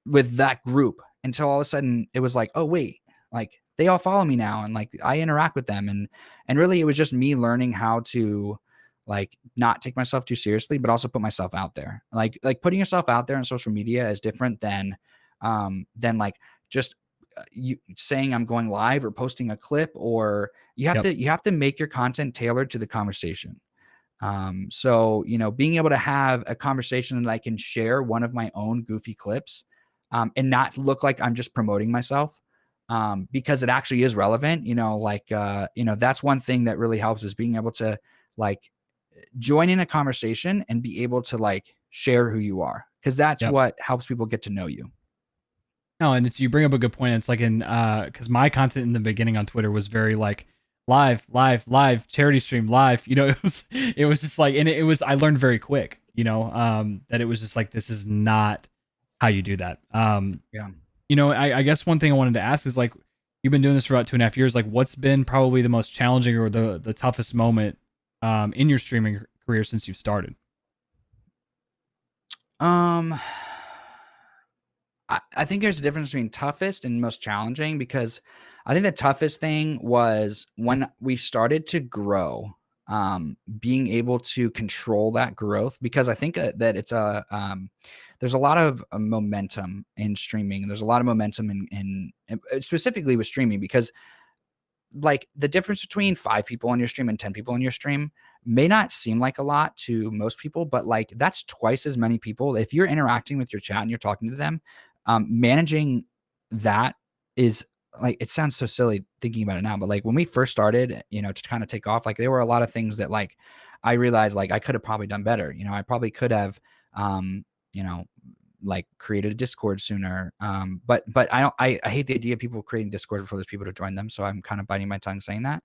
with that group, until all of a sudden it was like, oh wait, like they all follow me now, and like I interact with them, and really it was just me learning how to like not take myself too seriously, but also put myself out there. Like putting yourself out there on social media is different than like just you saying I'm going live or posting a clip, or Yep. you have to make your content tailored to the conversation. So, being able to have a conversation that I can share one of my own goofy clips, and not look like I'm just promoting myself, because it actually is relevant, that's one thing that really helps, is being able to like join in a conversation and be able to like share who you are, because that's Yep. what helps people get to know you. No, and it's you bring up a good point. It's like in because my content in the beginning on Twitter was very like live, live, live, charity stream, live. It was just like, and it was I learned very quick. That it was just like this is not how you do that. Yeah. I guess one thing I wanted to ask is like you've been doing this for about 2.5 years. Like, what's been probably the most challenging or the toughest moment in your streaming career since you've started? Um, I think there's a difference between toughest and most challenging, because I think the toughest thing was when we started to grow, being able to control that growth, because I think that there's a lot of momentum in streaming. There's a lot of momentum specifically with streaming, because like the difference between 5 people on your stream and 10 people on your stream may not seem like a lot to most people, but like that's twice as many people. If you're interacting with your chat and you're talking to them, managing that is like, it sounds so silly thinking about it now, but like when we first started, to kind of take off, like there were a lot of things that like I realized like I could have probably done better. I probably could have, you know, like created a Discord sooner. But I hate the idea of people creating Discord for those people to join them. So I'm kind of biting my tongue saying that.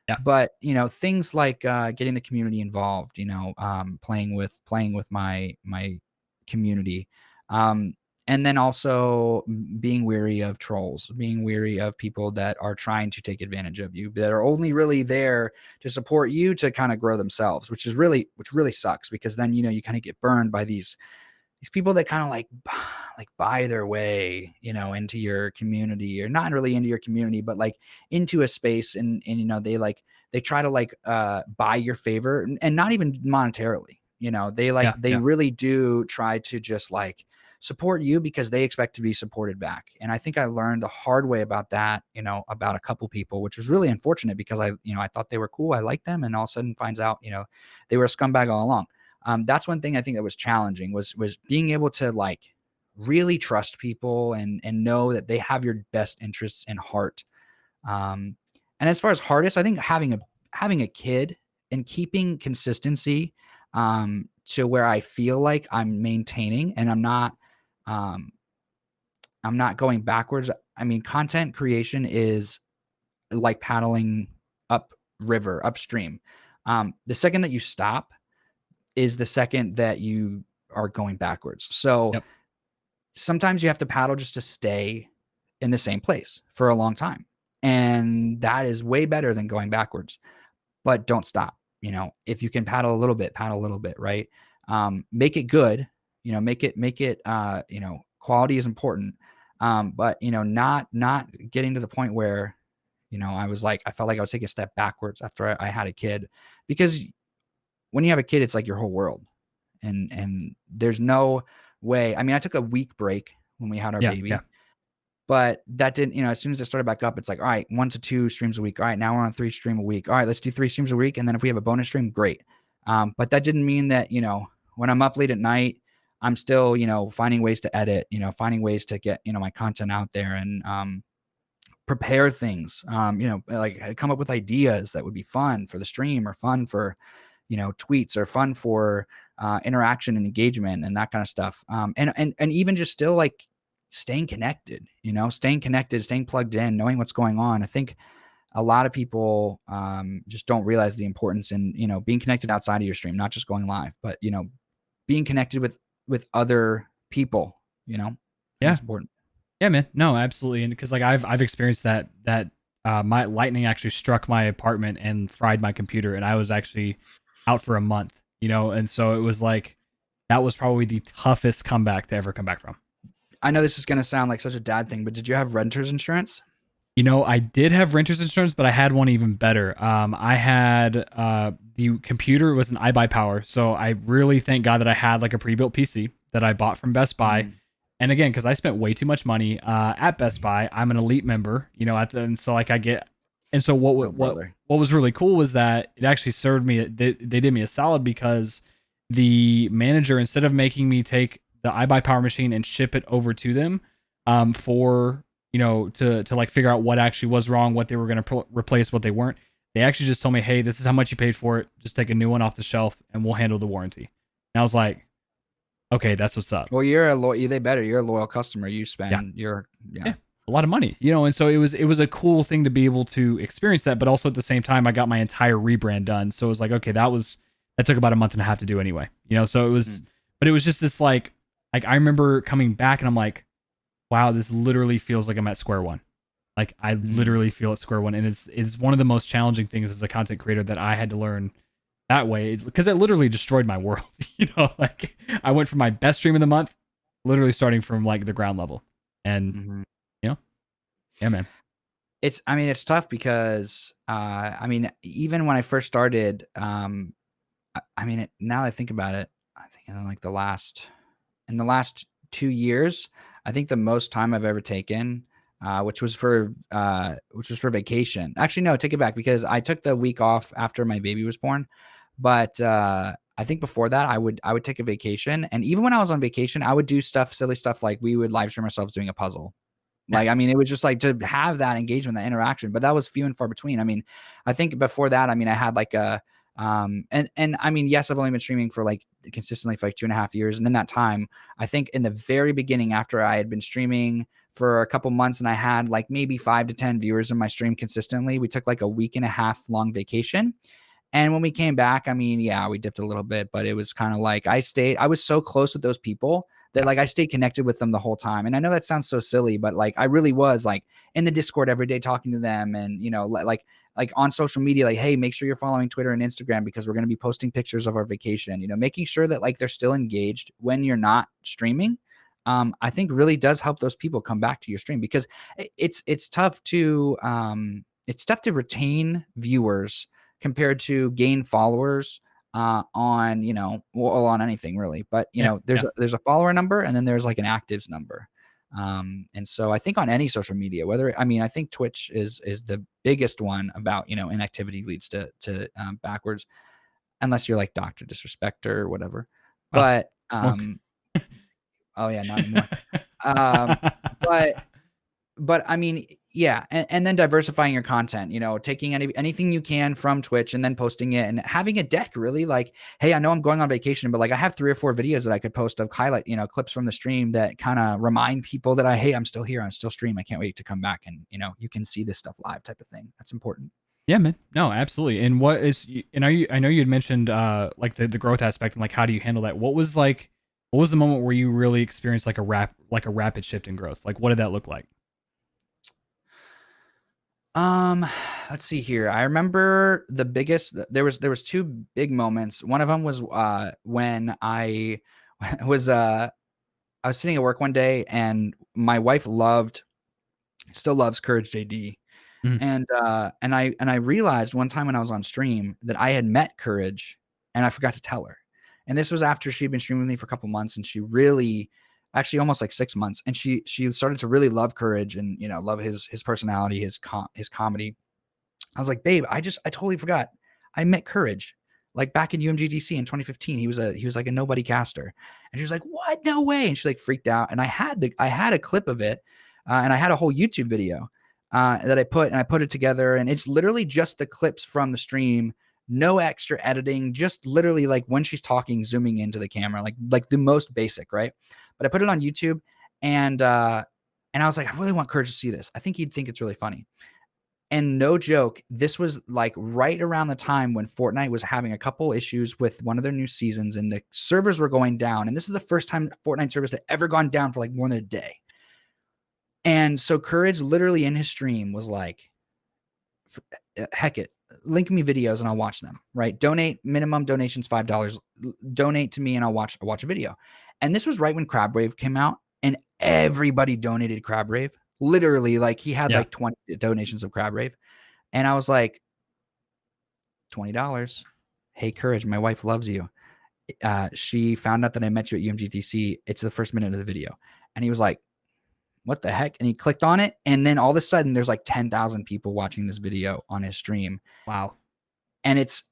Yeah. But things like getting the community involved, playing with my community. And then also being weary of trolls, being weary of people that are trying to take advantage of you, that are only really there to support you to kind of grow themselves, which really sucks, because then you kind of get burned by these people that kind of like buy their way, into your community, or not really into your community, but like into a space, and they try to like buy your favor, and not even monetarily. They Yeah. they Yeah. really do try to just like support you because they expect to be supported back. And I think I learned the hard way about that, about a couple people, which was really unfortunate because I thought they were cool. I liked them. And all of a sudden finds out, they were a scumbag all along. That's one thing I think that was challenging was being able to like really trust people and know that they have your best interests in heart. Um, and as far as hardest, I think having a kid and keeping consistency to where I feel like I'm maintaining and um, I'm not going backwards. I mean, content creation is like paddling upstream. The second that you stop is the second that you are going backwards. So Yep. sometimes you have to paddle just to stay in the same place for a long time. And that is way better than going backwards. But don't stop. If you can paddle a little bit, right? Make it good. Make it. Quality is important. But not getting to the point where, I felt like I was taking a step backwards after I had a kid, because when you have a kid, it's like your whole world, and there's no way. I mean, I took a week break when we had our Yeah. Yeah. baby, but that didn't, as soon as it started back up, it's like, all right, 1 to 2 streams a week. All right, now we're on 3 stream a week. All right, let's do 3 streams a week. And then if we have a bonus stream, great. But that didn't mean that, when I'm up late at night, I'm still, finding ways to edit, finding ways to get, my content out there and prepare things, like come up with ideas that would be fun for the stream or fun for, tweets or fun for interaction and engagement and that kind of stuff. And even just still like staying connected, staying plugged in, knowing what's going on. I think a lot of people just don't realize the importance in, being connected outside of your stream, not just going live, but, being connected with other people, I think Yeah. it's important. Yeah, man. No, absolutely. And because like I've experienced that my lightning actually struck my apartment and fried my computer, and I was actually out for a month, and so it was like that was probably the toughest comeback to ever come back from. I know this is going to sound like such a dad thing, but did you have renter's insurance? I did have renter's insurance, but I had one even better. I had the computer was an iBuyPower, so I really thank God that I had like a pre-built PC that I bought from Best Buy. Mm, And again, because I spent way too much money at Best Buy, I'm an elite member, and so like I get, and so oh, brother. what was really cool was that it actually served me. They did me a solid because the manager, instead of making me take the iBuyPower machine and ship it over to them, for to like figure out what actually was wrong, what they were going to replace, what they weren't. They actually just told me, hey, this is how much you paid for it. Just take a new one off the shelf, and we'll handle the warranty. And I was like, okay, that's what's up. Well, you're a loyal. They better. You're a loyal customer. You Yeah. spend your Yeah, a lot of money, and so it was a cool thing to be able to experience that, but also at the same time I got my entire rebrand done, so it was like, okay, that took about a month and a half to do anyway, so it was, Mm. but it was just this like I remember coming back and I'm like, wow, this literally feels like I'm at square one. Like I Mm. literally feel at square one, and it's one of the most challenging things as a content creator that I had to learn that way, because it literally destroyed my world. Like I went from my best stream of the month, literally starting from like the ground level, and Mhm. you know, yeah, man. I mean, it's tough because, I mean, even when I first started, I mean, now that I think about it, I think in like in the last 2 years, I think the most time I've ever taken, which was for vacation. Actually, no, take it back because I took the week off after my baby was born. But I think before that, I would take a vacation, and even when I was on vacation, I would do silly stuff like we would live stream ourselves doing a puzzle. Yeah, Like, I mean, it was just like to have that engagement, that interaction, but that was few and far between. I mean, I think before that, I mean, I had like and I mean, yes, I've only been streaming for like consistently for like 2.5 years. And in that time, I think in the very beginning, after I had been streaming for a couple months and I had like maybe 5 to 10 viewers in my stream consistently, we took like a week and a half long vacation. And when we came back, I mean, yeah, we dipped a little bit, but it was kind of like I was so close with those people that yeah, like I stayed connected with them the whole time. And I know that sounds so silly, but like I really was like in the Discord every day talking to them and, like on social media, like, hey, make sure you're following Twitter and Instagram because we're going to be posting pictures of our vacation, making sure that like they're still engaged when you're not streaming. I think really does help those people come back to your stream because it's tough to retain viewers compared to gain followers on, well, on anything really, but Yeah. there's Yeah. there's a follower number and then there's like an actives number. And so I think on any social media, I think Twitch is the biggest one about, inactivity leads to backwards, unless you're like Dr. Disrespecter or whatever. Oh, But monk. oh yeah, not anymore. Um, but I mean, yeah, and then diversifying your content, taking anything you can from Twitch and then posting it and having a deck really like, hey, I know I'm going on vacation, but like I have 3 or 4 videos that I could post of highlight, clips from the stream that kind of remind people that hey, I'm still here, I'm still stream. I can't wait to come back and, you can see this stuff live type of thing. That's important. Yeah, man. No, absolutely. And I know you had mentioned like the growth aspect and like how do you handle that? What was the moment where you really experienced like a rapid shift in growth? Like what did that look like? Um, let's see here. I remember the biggest. There was 2 big moments. One of them was when I was I was sitting at work one day and my wife still loves Courage JD. Mhm. And I realized one time when I was on stream that I had met Courage and I forgot to tell her. And this was after she'd been streaming with me for a couple months and she really actually almost like 6 months and she started to really love Courage and love his personality, his comedy. I was like, babe, I totally forgot. I met Courage like back in UMGDC in 2015. He was like a nobody caster. And she was like, what? No way. And she like freaked out. And I had a clip of it. And I had a whole YouTube video that I put it together. And it's literally just the clips from the stream, no extra editing, just literally like when she's talking, zooming into the camera, like the most basic, right? But I put it on YouTube and I was like, I really want Courage to see this. I think he'd think it's really funny. And no joke, this was like right around the time when Fortnite was having a couple issues with one of their new seasons and the servers were going down. And this is the first time Fortnite servers had ever gone down for like more than a day. And so Courage literally in his stream was like, heck it, link me videos and I'll watch them, right? Donate, minimum donations $5. Donate to me and I'll watch a video. And this was right when Crab Wave came out and everybody donated Crab Wave. Literally, like he had Yeah. like 20 donations of Crab Wave. And I was like, $20. Hey, Courage, my wife loves you. She found out that I met you at UMGTC. It's the first minute of the video. And he was like, what the heck? And he clicked on it. And then all of a sudden there's like 10,000 people watching this video on his stream. Wow. And it's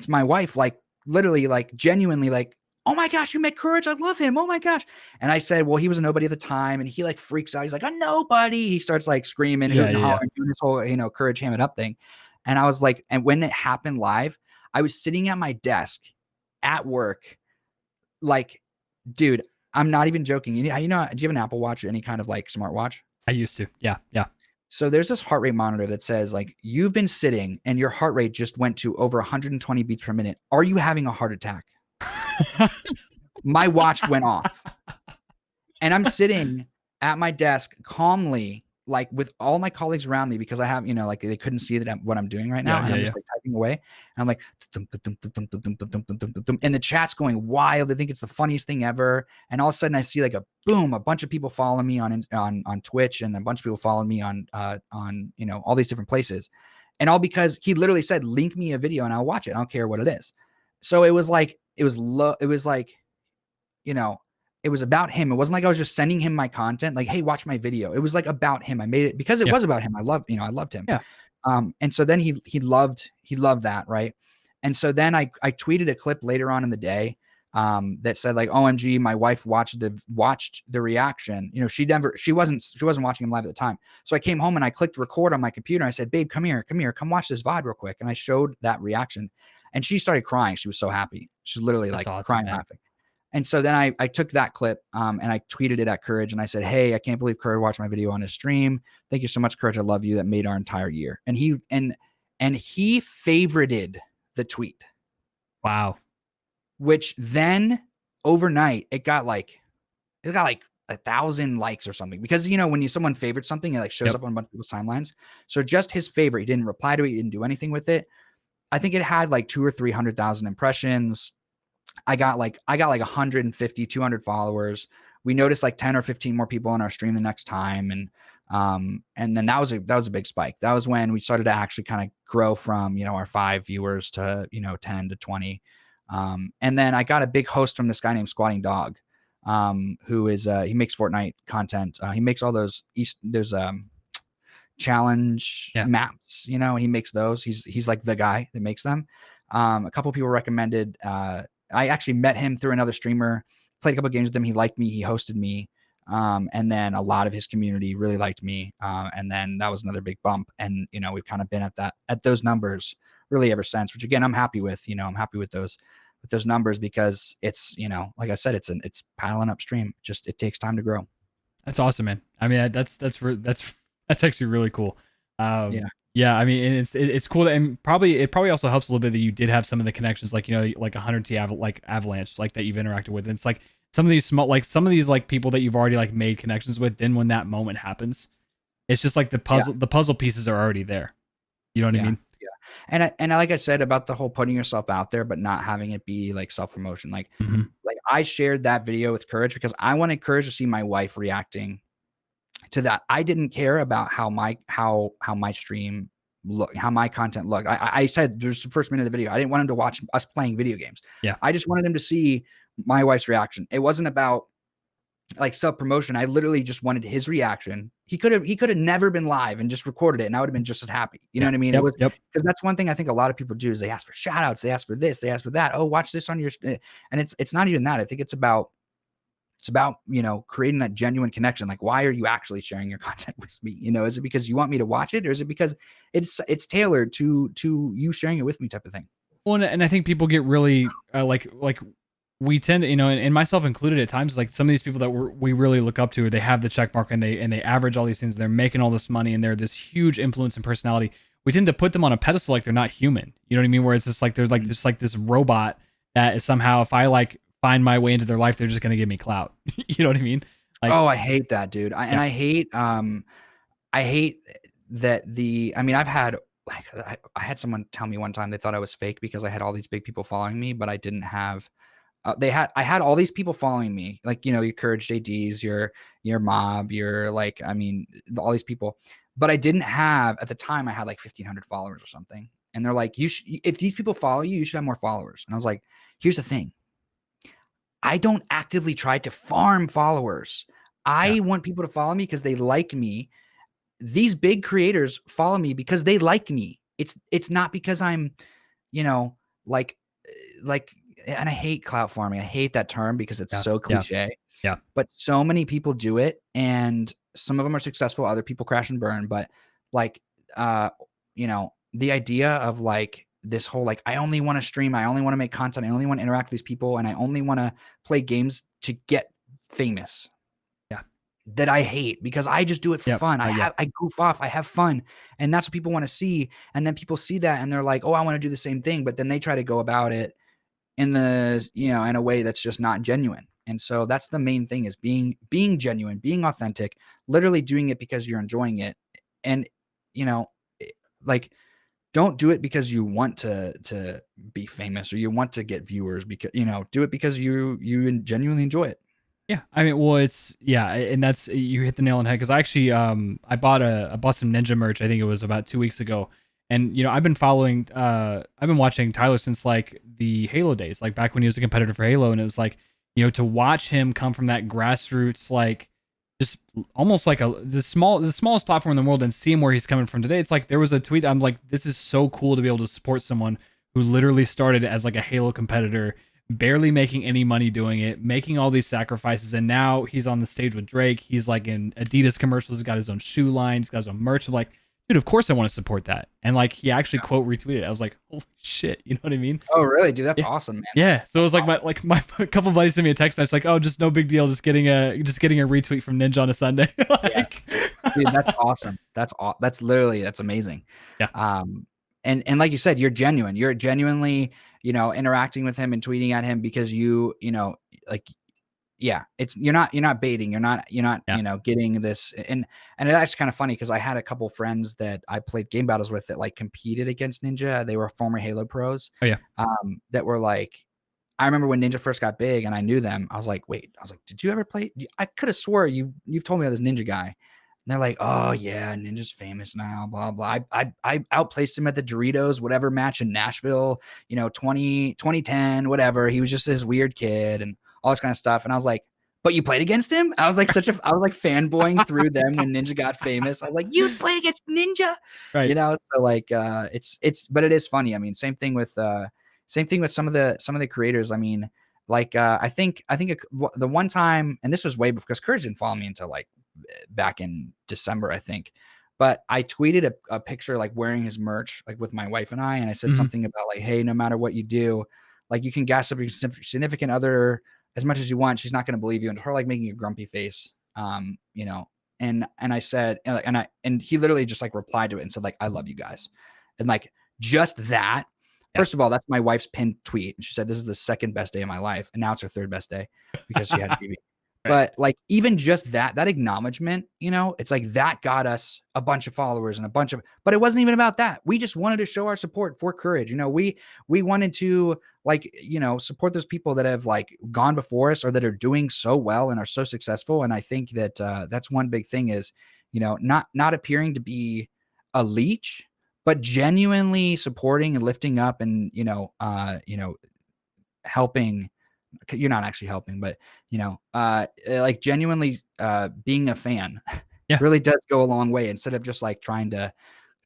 my wife, like literally, like genuinely, like, oh my gosh, you met Courage. I love him. Oh my gosh. And I said, well, he was a nobody at the time. And he like freaks out. He's like, a nobody. He starts like screaming, Yeah, hooting, yeah, yeah. hollering, doing this whole, Courage ham it up thing. And I was like, and when it happened live, I was sitting at my desk at work, like, dude, I'm not even joking. Do you have an Apple Watch or any kind of like smartwatch? I used to. Yeah, yeah. So there's this heart rate monitor that says like you've been sitting and your heart rate just went to over 120 beats per minute. Are you having a heart attack? My watch went off. And I'm sitting at my desk calmly, like with all my colleagues around me because I have, like they couldn't see that what I'm doing right now. Yeah, And yeah, I'm yeah. just like typing away. And I'm like, and the chat's going wild. They think it's the funniest thing ever. And all of a sudden I see like a boom, a bunch of people follow me on Twitch and a bunch of people follow me on all these different places. And all because he literally said, link me a video and I'll watch it. I don't care what it is. So it was like, you know, it was about him. It wasn't like I was just sending him my content, like, hey, watch my video. It was like about him. I made it because it Yeah. was about him. I loved him. Yeah. And so then he loved that, right? And so then I tweeted a clip later on in the day that said like, OMG, my wife watched the reaction. She wasn't watching him live at the time. So I came home and I clicked record on my computer. I said, babe, come here, come watch this VOD real quick. And I showed that reaction and she started crying. She was so happy. She was literally That's like awesome, crying, man. laughing. And so then I took that clip and I tweeted it at Courage and I said, hey, I can't believe Courage watched my video on his stream. Thank you so much, Courage. I love you. That made our entire year. And he favorited the tweet, Wow. which then overnight it got like 1,000 likes or something because when someone favorites something, it like shows Yep. up on a bunch of people's timelines. So just his favorite, he didn't reply to it, he didn't do anything with it. I think it had like 200,000 or 300,000 impressions. I got like 150, 200 followers. We noticed like 10 or 15 more people on our stream the next time. And then that was a big spike. That was when we started to actually kind of grow from, our 5 viewers to, 10 to 20. And then I got a big host from this guy named Squatting Dog, who is he makes Fortnite content. He makes all those challenge Yeah. maps. He makes those. He's like the guy that makes them. A couple people recommended. I actually met him through another streamer. Played a couple games with him. He liked me. He hosted me. And then a lot of his community really liked me. And then that was another big bump. And we've kind of been at those numbers really ever since. Which again, I'm happy with. I'm happy with those numbers because it's like I said, it's piling upstream. Just it takes time to grow. That's awesome, man. I mean, that's actually really cool. Yeah. Yeah, I mean, and it's cool that, and it probably also helps a little bit that you did have some of the connections, like like 100T like Avalanche, like that you've interacted with. And it's like some of these like people that you've already like made connections with. Then when that moment happens, it's just like Yeah. the puzzle pieces are already there. You know what I Yeah. mean? Yeah. And like I said about the whole putting yourself out there, but not having it be like self promotion. Hmm. Like I shared that video with Courage because I wanted Courage to see my wife reacting to that. I didn't care about how my stream look, how my content looked. I said there's the first minute of the video. I didn't want him to watch us playing video games. Yeah. I just wanted him to see my wife's reaction. It wasn't about like self promotion. I literally just wanted his reaction. He could have never been live and just recorded it, and I would have been just as happy. You know Yeah. what I mean? It Yep. was Yep. because that's one thing I think a lot of people do is they ask for shout outs, they ask for this, they ask for that. Oh, watch this on your, and it's not even that. I think it's about creating that genuine connection. Like, why are you actually sharing your content with me? Is it because you want me to watch it, or is it because it's tailored to you sharing it with me, type of thing? Well, and I think people get really like we tend to, and myself included at times, like some of these people that we really look up to, they have the check mark and they average all these things, they're making all this money, and they're this huge influence and personality. We tend to put them on a pedestal like they're not human. You know what I mean? Where it's just like there's like this robot that is somehow, if I like find my way into their life, they're just gonna give me clout. You know what I mean? Like, Oh, I hate that, dude. And yeah, I hate that I mean, I've had like I had someone tell me one time they thought I was fake because I had all these big people following me, but I didn't have. I had all these people following me, like your Courage JDs, your Mob, your like, I mean, all these people, but I didn't have at the time. I had like 1,500 followers or something, and they're like, if these people follow you, you should have more followers. And I was like, here's the thing, I don't actively try to farm followers. yeah, I want people to follow me because they like me. These big creators follow me because they like me. It's not because I'm, you know, like like and I hate clout farming. I hate that term because it's yeah, so yeah, cliche. yeah, But so many people do it, and some of them are successful, other people crash and burn. But like the idea of like this whole like I only want to stream, I only want to make content, I only want to interact with these people, and I only want to play games to get famous, yeah, that I hate because I just do it for yep, fun. yeah, I goof off, I have fun, and that's what people want to see. And then people see that and they're like, "Oh, I want to do the same thing," but then they try to go about it in a way that's just not genuine. And so that's the main thing is being genuine, being authentic, literally doing it because you're enjoying it. And you know, like don't do it because you want to be famous or you want to get viewers, because do it because you genuinely enjoy it. yeah. I mean, well, it's yeah, and that's, you hit the nail on the head, because I actually I bought some Ninja merch. I think it was about 2 weeks ago, and I've been watching Tyler since like the Halo days, like back when he was a competitor for Halo, and it was like, to watch him come from that grassroots, like just almost like the smallest platform in the world, and see him where he's coming from today. It's like there was a tweet, I'm like, this is so cool to be able to support someone who literally started as like a Halo competitor, barely making any money doing it, making all these sacrifices, and now he's on the stage with Drake. He's like in Adidas commercials. He's got his own shoe line. He's got his own merch. I'm like, dude, of course I want to support that. And like he actually quote retweeted it. I was like, holy shit, you know what I mean? Oh, really, dude? That's Yeah. awesome, man. Yeah. So it was like Awesome. my a couple of buddies sent me a text message like, oh, just no big deal, just getting a retweet from Ninja on a Sunday. Yeah, Like, dude, that's awesome. That's literally that's amazing. yeah, And like you said, you're genuine. You're genuinely, interacting with him and tweeting at him because like, yeah, it's you're not baiting. You're not, yeah, getting this. And it's actually kind of funny because I had a couple friends that I played game battles with that like competed against Ninja. They were former Halo pros. oh yeah, That were like, I remember when Ninja first got big and I knew them. I was like, wait, did you ever play? I could have swore you've told me about this Ninja guy. they're like, "Oh yeah, Ninja's famous now, blah blah. I outplaced him at the Doritos whatever match in Nashville, 2010, whatever. He was just this weird kid and all this kind of stuff." And I was like, "But you played against him?" I was like fanboying through them when Ninja got famous. I was like, "You played against Ninja?" Right. So like but it is funny. I mean, same thing with some of the creators. I mean, like I think the one time, and this was way before, because Courage didn't follow me until like back in December, I think. But I tweeted a picture like wearing his merch, like with my wife and and I said Mhm. something about like, hey, no matter what you do, like you can gas up your significant other as much as you want. She's not going to believe you. And her like making a grumpy face, and I said, and he literally just like replied to it and said like, I love you guys. And like just that, Yeah. first of all, that's my wife's pinned tweet. And she said, this is the second best day of my life. And now it's her third best day because she had a baby. Right. But like even just that acknowledgement, it's like that got us a bunch of followers and a bunch of, but it wasn't even about that. We just wanted to show our support for Courage. We wanted to like, support those people that have like gone before us or that are doing so well and are so successful. And I think that that's one big thing is, not appearing to be a leech, but genuinely supporting and lifting up and, helping. You're not actually helping, but like genuinely being a fan Yeah. really does go a long way instead of just like trying to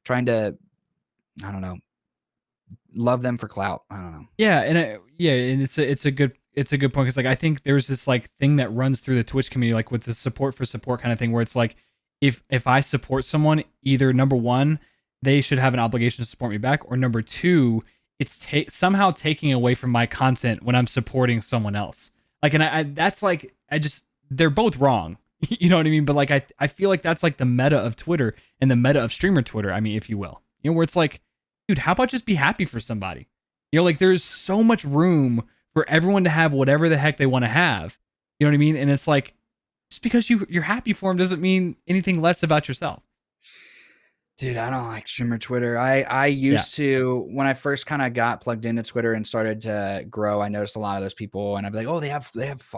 I don't know, love them for clout. I don't know. Yeah, and it's a good point because like I think there's this like thing that runs through the Twitch community like with the support for support kind of thing where it's like if I support someone, either number one, they should have an obligation to support me back, or number two, it's somehow taking away from my content when I'm supporting someone else. Like, and I that's like I just they're both wrong. You know what I mean? But like I feel like that's like the meta of Twitter and the meta of streamer Twitter. I mean, if you will, where it's like, dude, how about just be happy for somebody? Like there's so much room for everyone to have whatever the heck they want to have. You know what I mean? And it's like just because you're happy for them doesn't mean anything less about yourself. Dude, I don't like streamer Twitter. I Yeah. used to, when I first kind of got plugged into Twitter and started to grow, I noticed a lot of those people, and I'd be like, oh, they have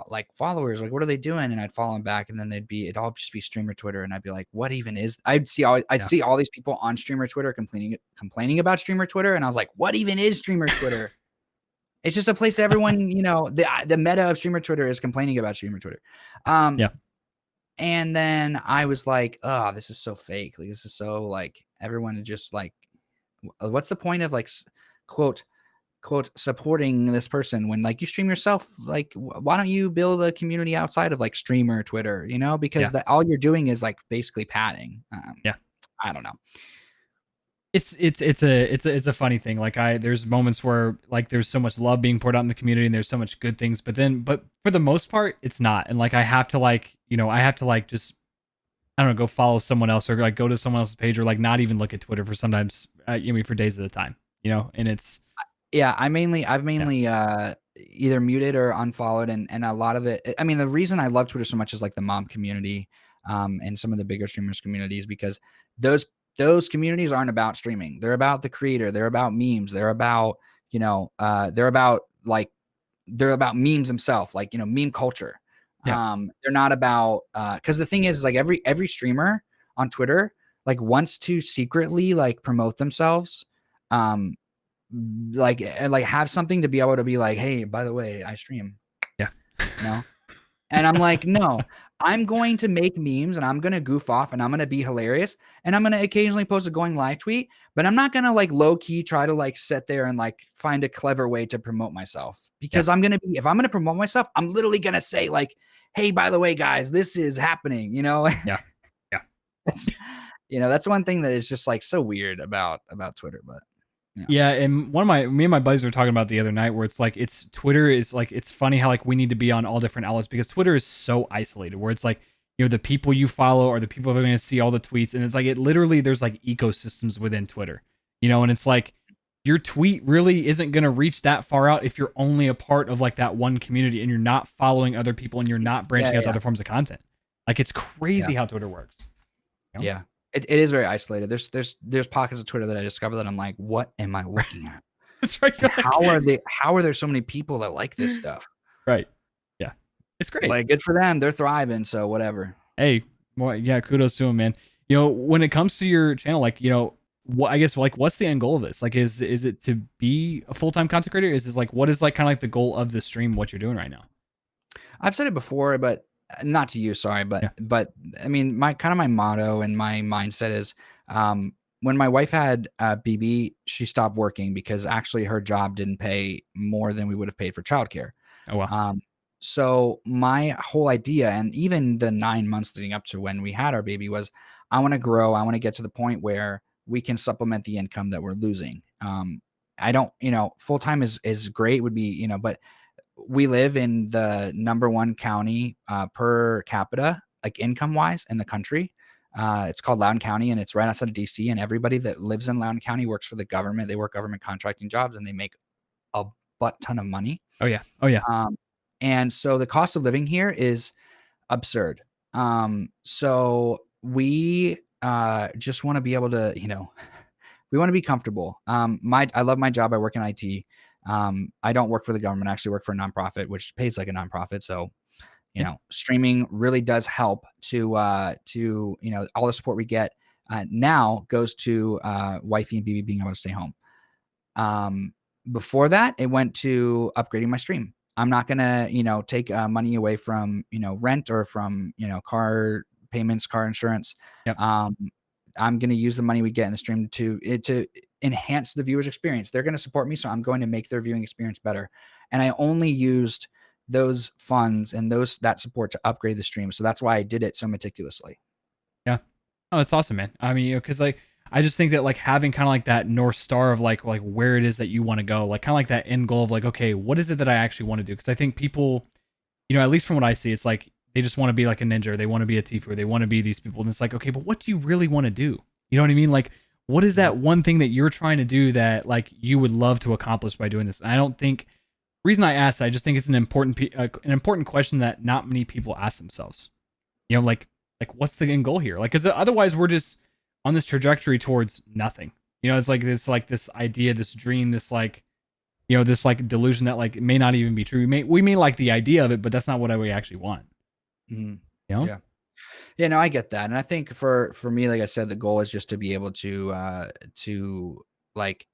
like followers. Like, what are they doing? And I'd follow them back, and then it'd all just be streamer Twitter, and I'd be like, what even is? I'd Yeah. see all these people on streamer Twitter complaining about streamer Twitter, and I was like, what even is streamer Twitter? It's just a place everyone, the meta of streamer Twitter is complaining about streamer Twitter. Um, Yeah. and then I was like, "Oh, this is so fake. Like, this is so like everyone is just like, what's the point of like quote quote supporting this person when like you stream yourself? Like, why don't you build a community outside of like streamer Twitter? Because Yeah. all you're doing is like basically padding. Yeah. I don't know. It's a funny thing. Like there's moments where like there's so much love being poured out in the community and there's so much good things, but for the most part it's not. And like I have to like, I have to like just I don't know, go follow someone else or like go to someone else's page or like not even look at Twitter for sometimes for days at a time, and it's Yeah, I've yeah. mainly either muted or unfollowed, and a lot of it. I mean, the reason I love Twitter so much is like the mom community, and some of the bigger streamers communities because those those communities aren't about streaming. They're about the creator. They're about memes. They're about they're about memes themselves, like meme culture. Yeah. They're not about because the thing is like every streamer on Twitter like wants to secretly like promote themselves. Um, like have something to be able to be like, hey, by the way, I stream, Yeah. you know? And I'm like, no, I'm going to make memes and I'm gonna goof off and I'm gonna be hilarious and I'm gonna occasionally post a going live tweet, but I'm not gonna like low key try to like sit there and like find a clever way to promote myself Yeah. because if I'm gonna promote myself, I'm literally gonna say like, hey, by the way, guys, this is happening, Yeah. Yeah. That's that's one thing that is just like so weird about Twitter, but yeah. Yeah, and me and my buddies were talking about the other night where it's like it's Twitter is like it's funny how like we need to be on all different outlets because Twitter is so isolated where it's like the people you follow are the people that are going to see all the tweets and it's like it literally there's like ecosystems within Twitter. And it's like your tweet really isn't going to reach that far out if you're only a part of like that one community and you're not following other people and you're not Yeah, branching out to yeah, other forms of content. Like it's yeah. crazy how Twitter works. You know? Yeah. It is very isolated. There's pockets of Twitter that I discovered that I'm like, "What am I looking at? It's right. And how are there so many people that like this stuff?" Right. Yeah. It's great. Like, good for them. They're thriving, so whatever. Hey, Well, yeah, kudos to him, man. When it comes to your channel, like, what I guess like what's the end goal of this? Like, is it to be a full time content creator? Is this like what is like kind of like the goal of the stream? What you're doing right now? I've said it before, but not to you, sorry, Yeah. but I mean, my kind of my motto and my mindset is, when my wife had BB, she stopped working because actually her job didn't pay more than we would have paid for childcare. Oh well. Um, so my whole idea, and even the 9 months leading up to when we had our baby, was I want to grow. I want to get to the point where we can supplement the income that we're losing. I don't, full time is great, would be, but we live in the number one county per capita, like income wise in the country. It's called Loudoun County, and it's right outside of DC. And everybody that lives in Loudoun County works for the government. They work government contracting jobs, and they make a butt ton of money. Oh yeah. Oh yeah. Um, and so the cost of living here is absurd. So we just want to be able to, we want to be comfortable. I love my job. I work in IT. I don't work for the government. I actually work for a nonprofit, which pays like a nonprofit. So, Yeah. streaming really does help to, all the support we get now goes to wifey and BB being able to stay home. Um, Before that, it went to upgrading my stream. I'm not gonna, take money away from, rent or from, car payments, car insurance. Yep. Um, I'm gonna use the money we get in the stream to enhance the viewer's experience. They're gonna support me, so I'm going to make their viewing experience better. And I only used those funds and that support to upgrade the stream. So that's why I did it so meticulously. Yeah. Oh, that's awesome, man. I mean, because like I just think that like having kind of like that north star of like where it is that you want to go, like kind of like that end goal of like, okay, what is it that I actually want to do? Because I think people, at least from what I see, it's like they just want to be like a ninja, or they want to be a Tifu, or they want to be these people, and it's like, okay, but what do you really want to do? You know what I mean? Like, what is Mhm. that one thing that you're trying to do that like you would love to accomplish by doing this? And I don't think reason I asked, I just think it's an important question that not many people ask themselves. Like what's the end goal here? Like, because otherwise we're just on this trajectory towards nothing. It's like this idea, this dream, this like this like delusion that like may not even be true. We may like the idea of it, but that's not what we actually want. Mhm. You know? Yeah. Yeah, no, I get that. And I think for me, like I said, the goal is just to be able to like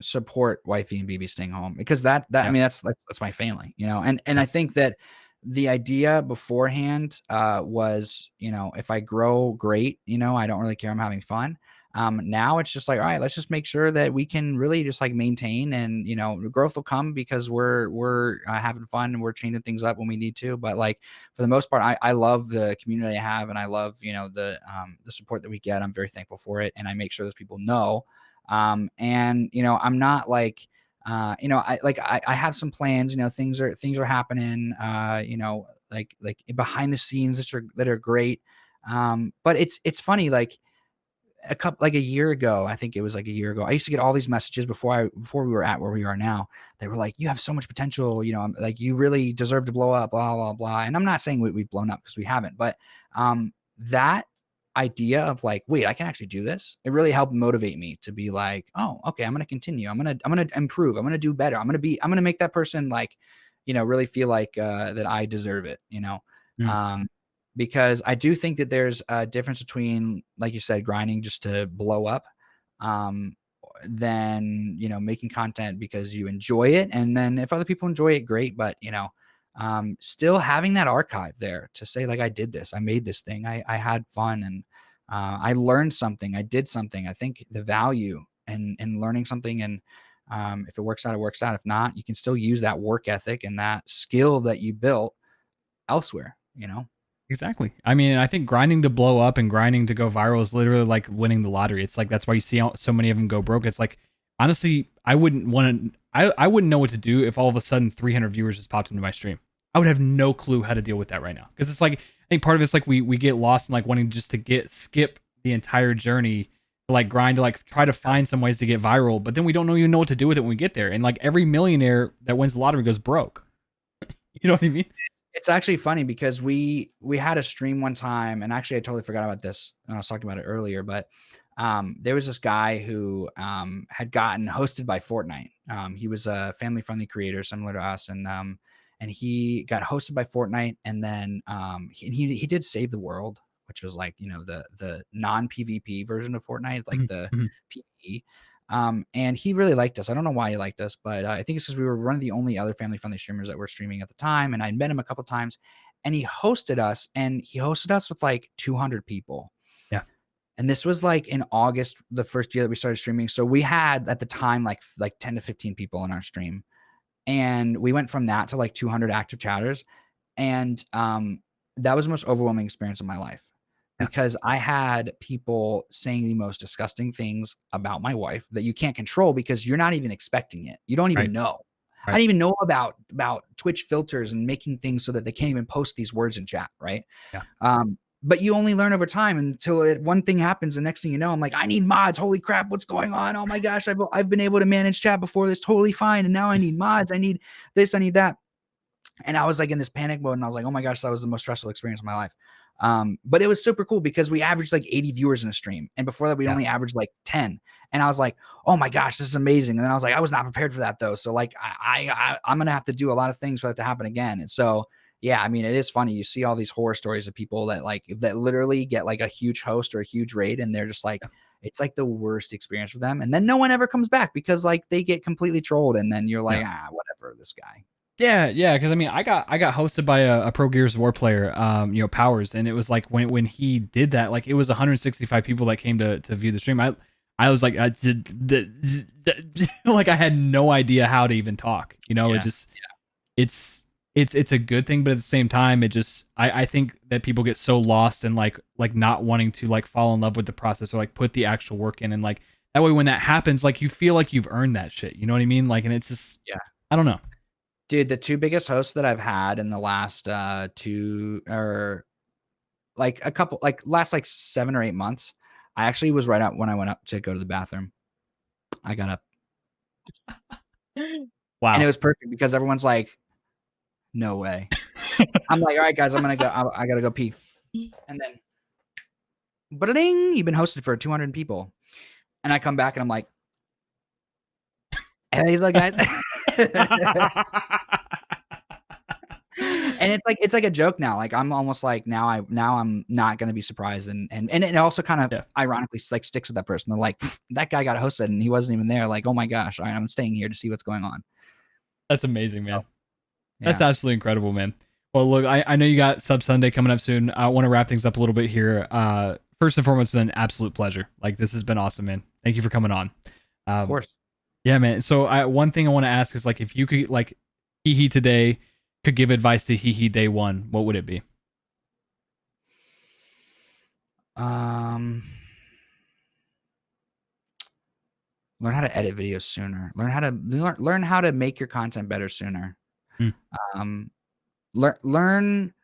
support wifey and BB staying home, because that I Yeah. mean that's my family, and Yeah. I think that the idea beforehand was, if I grow, great, I don't really care, I'm having fun. Now it's just like, all right, let's just make sure that we can really just like maintain, and growth will come because we're having fun and we're changing things up when we need to. But like for the most part, I love the community I have, and I love the support that we get. I'm very thankful for it, and I make sure those people know. And I'm not like, I have some plans, things are happening, like behind the scenes that are great. But it's funny, like a year ago, I think it was like a year ago, I used to get all these messages before we were at where we are now. They were like, you have so much potential, like you really deserve to blow up, blah, blah, blah. And I'm not saying we've blown up, because we haven't, but that idea of like, wait, I can actually do this. It really helped motivate me to be like, oh, okay, I'm gonna continue. I'm gonna improve. I'm gonna do better. I'm gonna make that person like, really feel like that I deserve it. Mm. Um, because I do think that there's a difference between, like you said, grinding just to blow up, um, than making content because you enjoy it, and then if other people enjoy it, great. But still having that archive there to say like, I did this, I made this thing, I had fun, and I learned something, I did something. I think the value in learning something, and if it works out, it works out. If not, you can still use that work ethic and that skill that you built elsewhere. Exactly. I mean, I think grinding to blow up and grinding to go viral is literally like winning the lottery. It's like that's why you see so many of them go broke. It's like honestly, I wouldn't want to. I wouldn't know what to do if all of a sudden 300 viewers just popped into my stream. I would have no clue how to deal with that right now, because it's like I think part of it's like we get lost in like wanting just to get skip the entire journey to like grind to like try to find some ways to get viral, but then we don't even know what to do with it when we get there. And like every millionaire that wins the lottery goes broke. You know what I mean? It's actually funny because we had a stream one time, and actually I totally forgot about this when I was talking about it earlier, but there was this guy who had gotten hosted by Fortnite. He was a family-friendly creator similar to us, and he got hosted by Fortnite, and then he did save the world which was like, the non PvP version of Fortnite, like Mhm, the mhm. PvE. And he really liked us. I don't know why he liked us, but I think it's because we were one of the only other family friendly streamers that were streaming at the time. And I'd met him a couple times, and he hosted us with like 200 people. Yeah, And this was like in August, the first year that we started streaming. So we had at the time like 10 to 15 people in our stream. And we went from that to like 200 active chatters. And that was the most overwhelming experience of my life, yeah. because I had people saying the most disgusting things about my wife that you can't control because you're not even expecting it. You don't even Right, know. I right. didn't even know about Twitch filters and making things so that they can't even post these words in chat, right? Yeah, But you only learn over time until one thing happens. The next thing you know, I'm like, I need mods. Holy crap, what's going on? Oh my gosh, I've been able to manage chat before this totally fine, and now I need mods. I need this. I need that. And I was like in this panic mode, and I was like, oh my gosh, that was the most stressful experience of my life. But it was super cool because we averaged like 80 viewers in a stream, and before that, we yeah, only averaged like 10. And I was like, oh my gosh, this is amazing. And then I was like, I was not prepared for that though. So like, I'm gonna have to do a lot of things for that to happen again. And so yeah, I mean, it is funny. You see all these horror stories of people that literally get like a huge host or a huge raid, and they're just like, yeah. it's like the worst experience for them. And then no one ever comes back because like they get completely trolled, and then you're Yeah. like, whatever, this guy. Yeah, yeah, because I mean, I got hosted by a Pro Gears of War player, Powers, and it was like when he did that, like it was 165 people that came to view the stream. I was like, like I had no idea how to even talk. It Yeah. just it's a good thing, but at the same time, it just I think that people get so lost in like not wanting to like fall in love with the process or like put the actual work in, and like that way when that happens, like you feel like you've earned that shit. You know what I mean? Like, and it's just Yeah. I don't know. Dude, the two biggest hosts that I've had in the last two, or like a couple, like last like 7 or 8 months, I actually was right out when I went up to go to the bathroom. I got up, and it Wow. was perfect because everyone's like, no way. I'm like, all right, guys, I'm gonna go. I gotta go pee. And then, but ding, you've been hosted for 200 people. And I come back and I'm like, hey, he's like, guys. And it's like a joke now. Like I'm almost like now I'm not gonna be surprised, and it also kind of Yeah, ironically like sticks with that person. They're like, that guy got hosted and he wasn't even there. Like, oh my gosh, all right, I'm staying here to see what's going on. that's amazing, So man. That's yeah, absolutely incredible, man. Well, look, I know you got Sub Sunday coming up soon. I want to wrap things up a little bit here. First and foremost, it's been an absolute pleasure. Like, this has been awesome, man. Thank you for coming on. of Um, course. yeah, man. So, one thing I want to ask is like, if you could like, HeHe today could give advice to HeHe day one, what would it be? Um, learn how to edit videos sooner. Learn how to make your content better sooner. Mm, Um, learn.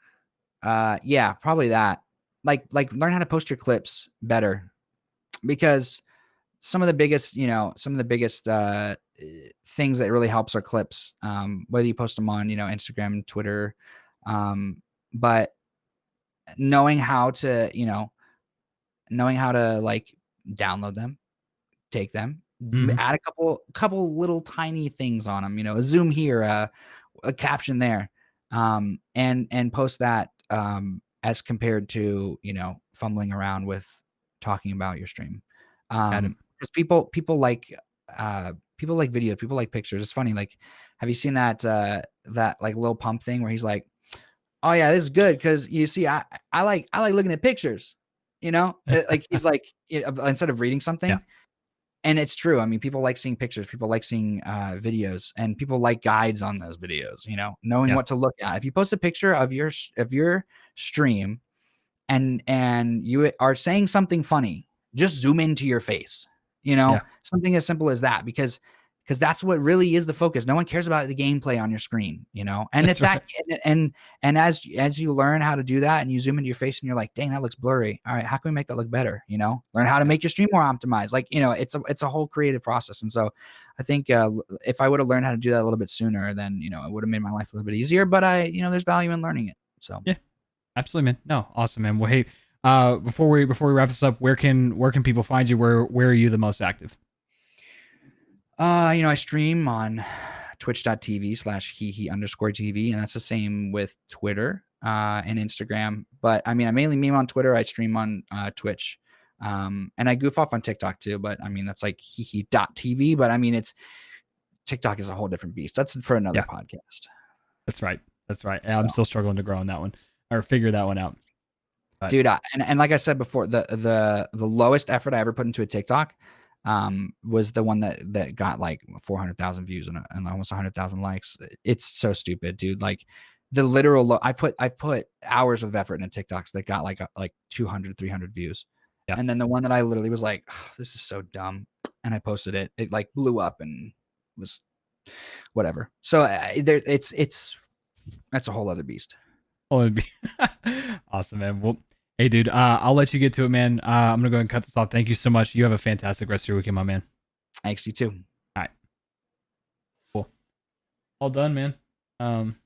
Yeah, probably that. Like learn how to post your clips better, because some of the biggest things that really helps are clips. Whether you post them on, Instagram, Twitter, but knowing how to, like download them, take them, hmm. add a couple little tiny things on them, a zoom here, a caption there, and post that, as compared to, fumbling around with talking about your stream. Got it. Because people like video, people like pictures. It's funny, like, have you seen that like Lil Pump thing where he's like, "Oh yeah, this is good because you see, I like looking at pictures," like he's like, instead of reading Yeah, something. And it's true. I mean, people like seeing pictures, people like seeing videos, and people like guides on those videos. Knowing yeah, what to look at. If you post a picture of your stream, and you are saying something funny, just zoom into your face. yeah. Something as simple as that, because that's what really is the focus. No one cares about the gameplay on your screen. And if That's that right. and as you learn how to do that, and you zoom into your face and you're like, dang, that looks blurry. All right, how can we make that look better? Learn how to Yeah, make your stream more optimized. Like, it's a whole creative process. And so I think, if I would have learned how to do that a little bit sooner, then it would have made my life a little bit easier. But there's value in learning it. So. yeah. Absolutely, man. No, awesome, man. Well, hey, before we wrap this up, where can people find you? Where are you the most active? I stream on twitch.tv/hehe_TV, and that's the same with Twitter. and Instagram. But I mean, I mainly meme on Twitter. I stream on Twitch. And I goof off on TikTok too, but I mean, that's like HeHe.tv. But I mean, it's TikTok is a whole different beast. That's for another Yeah, podcast. that's right. That's right. Yeah, So, I'm still struggling to grow on that one or figure that one out. But dude, and like I said before, the lowest effort I ever put into a TikTok was the one that got like 400,000 views and almost 100,000 likes. It's so stupid, dude. Like the literal I've put hours of effort into TikToks that got like 200, 300 views. yeah. And then the one that I literally was like, oh, this is so dumb. And I posted it. It like blew up and was whatever. So it's that's a whole other beast. Oh, it'd be awesome, man. Well, hey, dude, I'll let you get to it, man. I'm gonna go ahead and cut this off. Thank you so much. You have a fantastic rest of your weekend, my man. Thanks, you too. All right, cool. All done, man.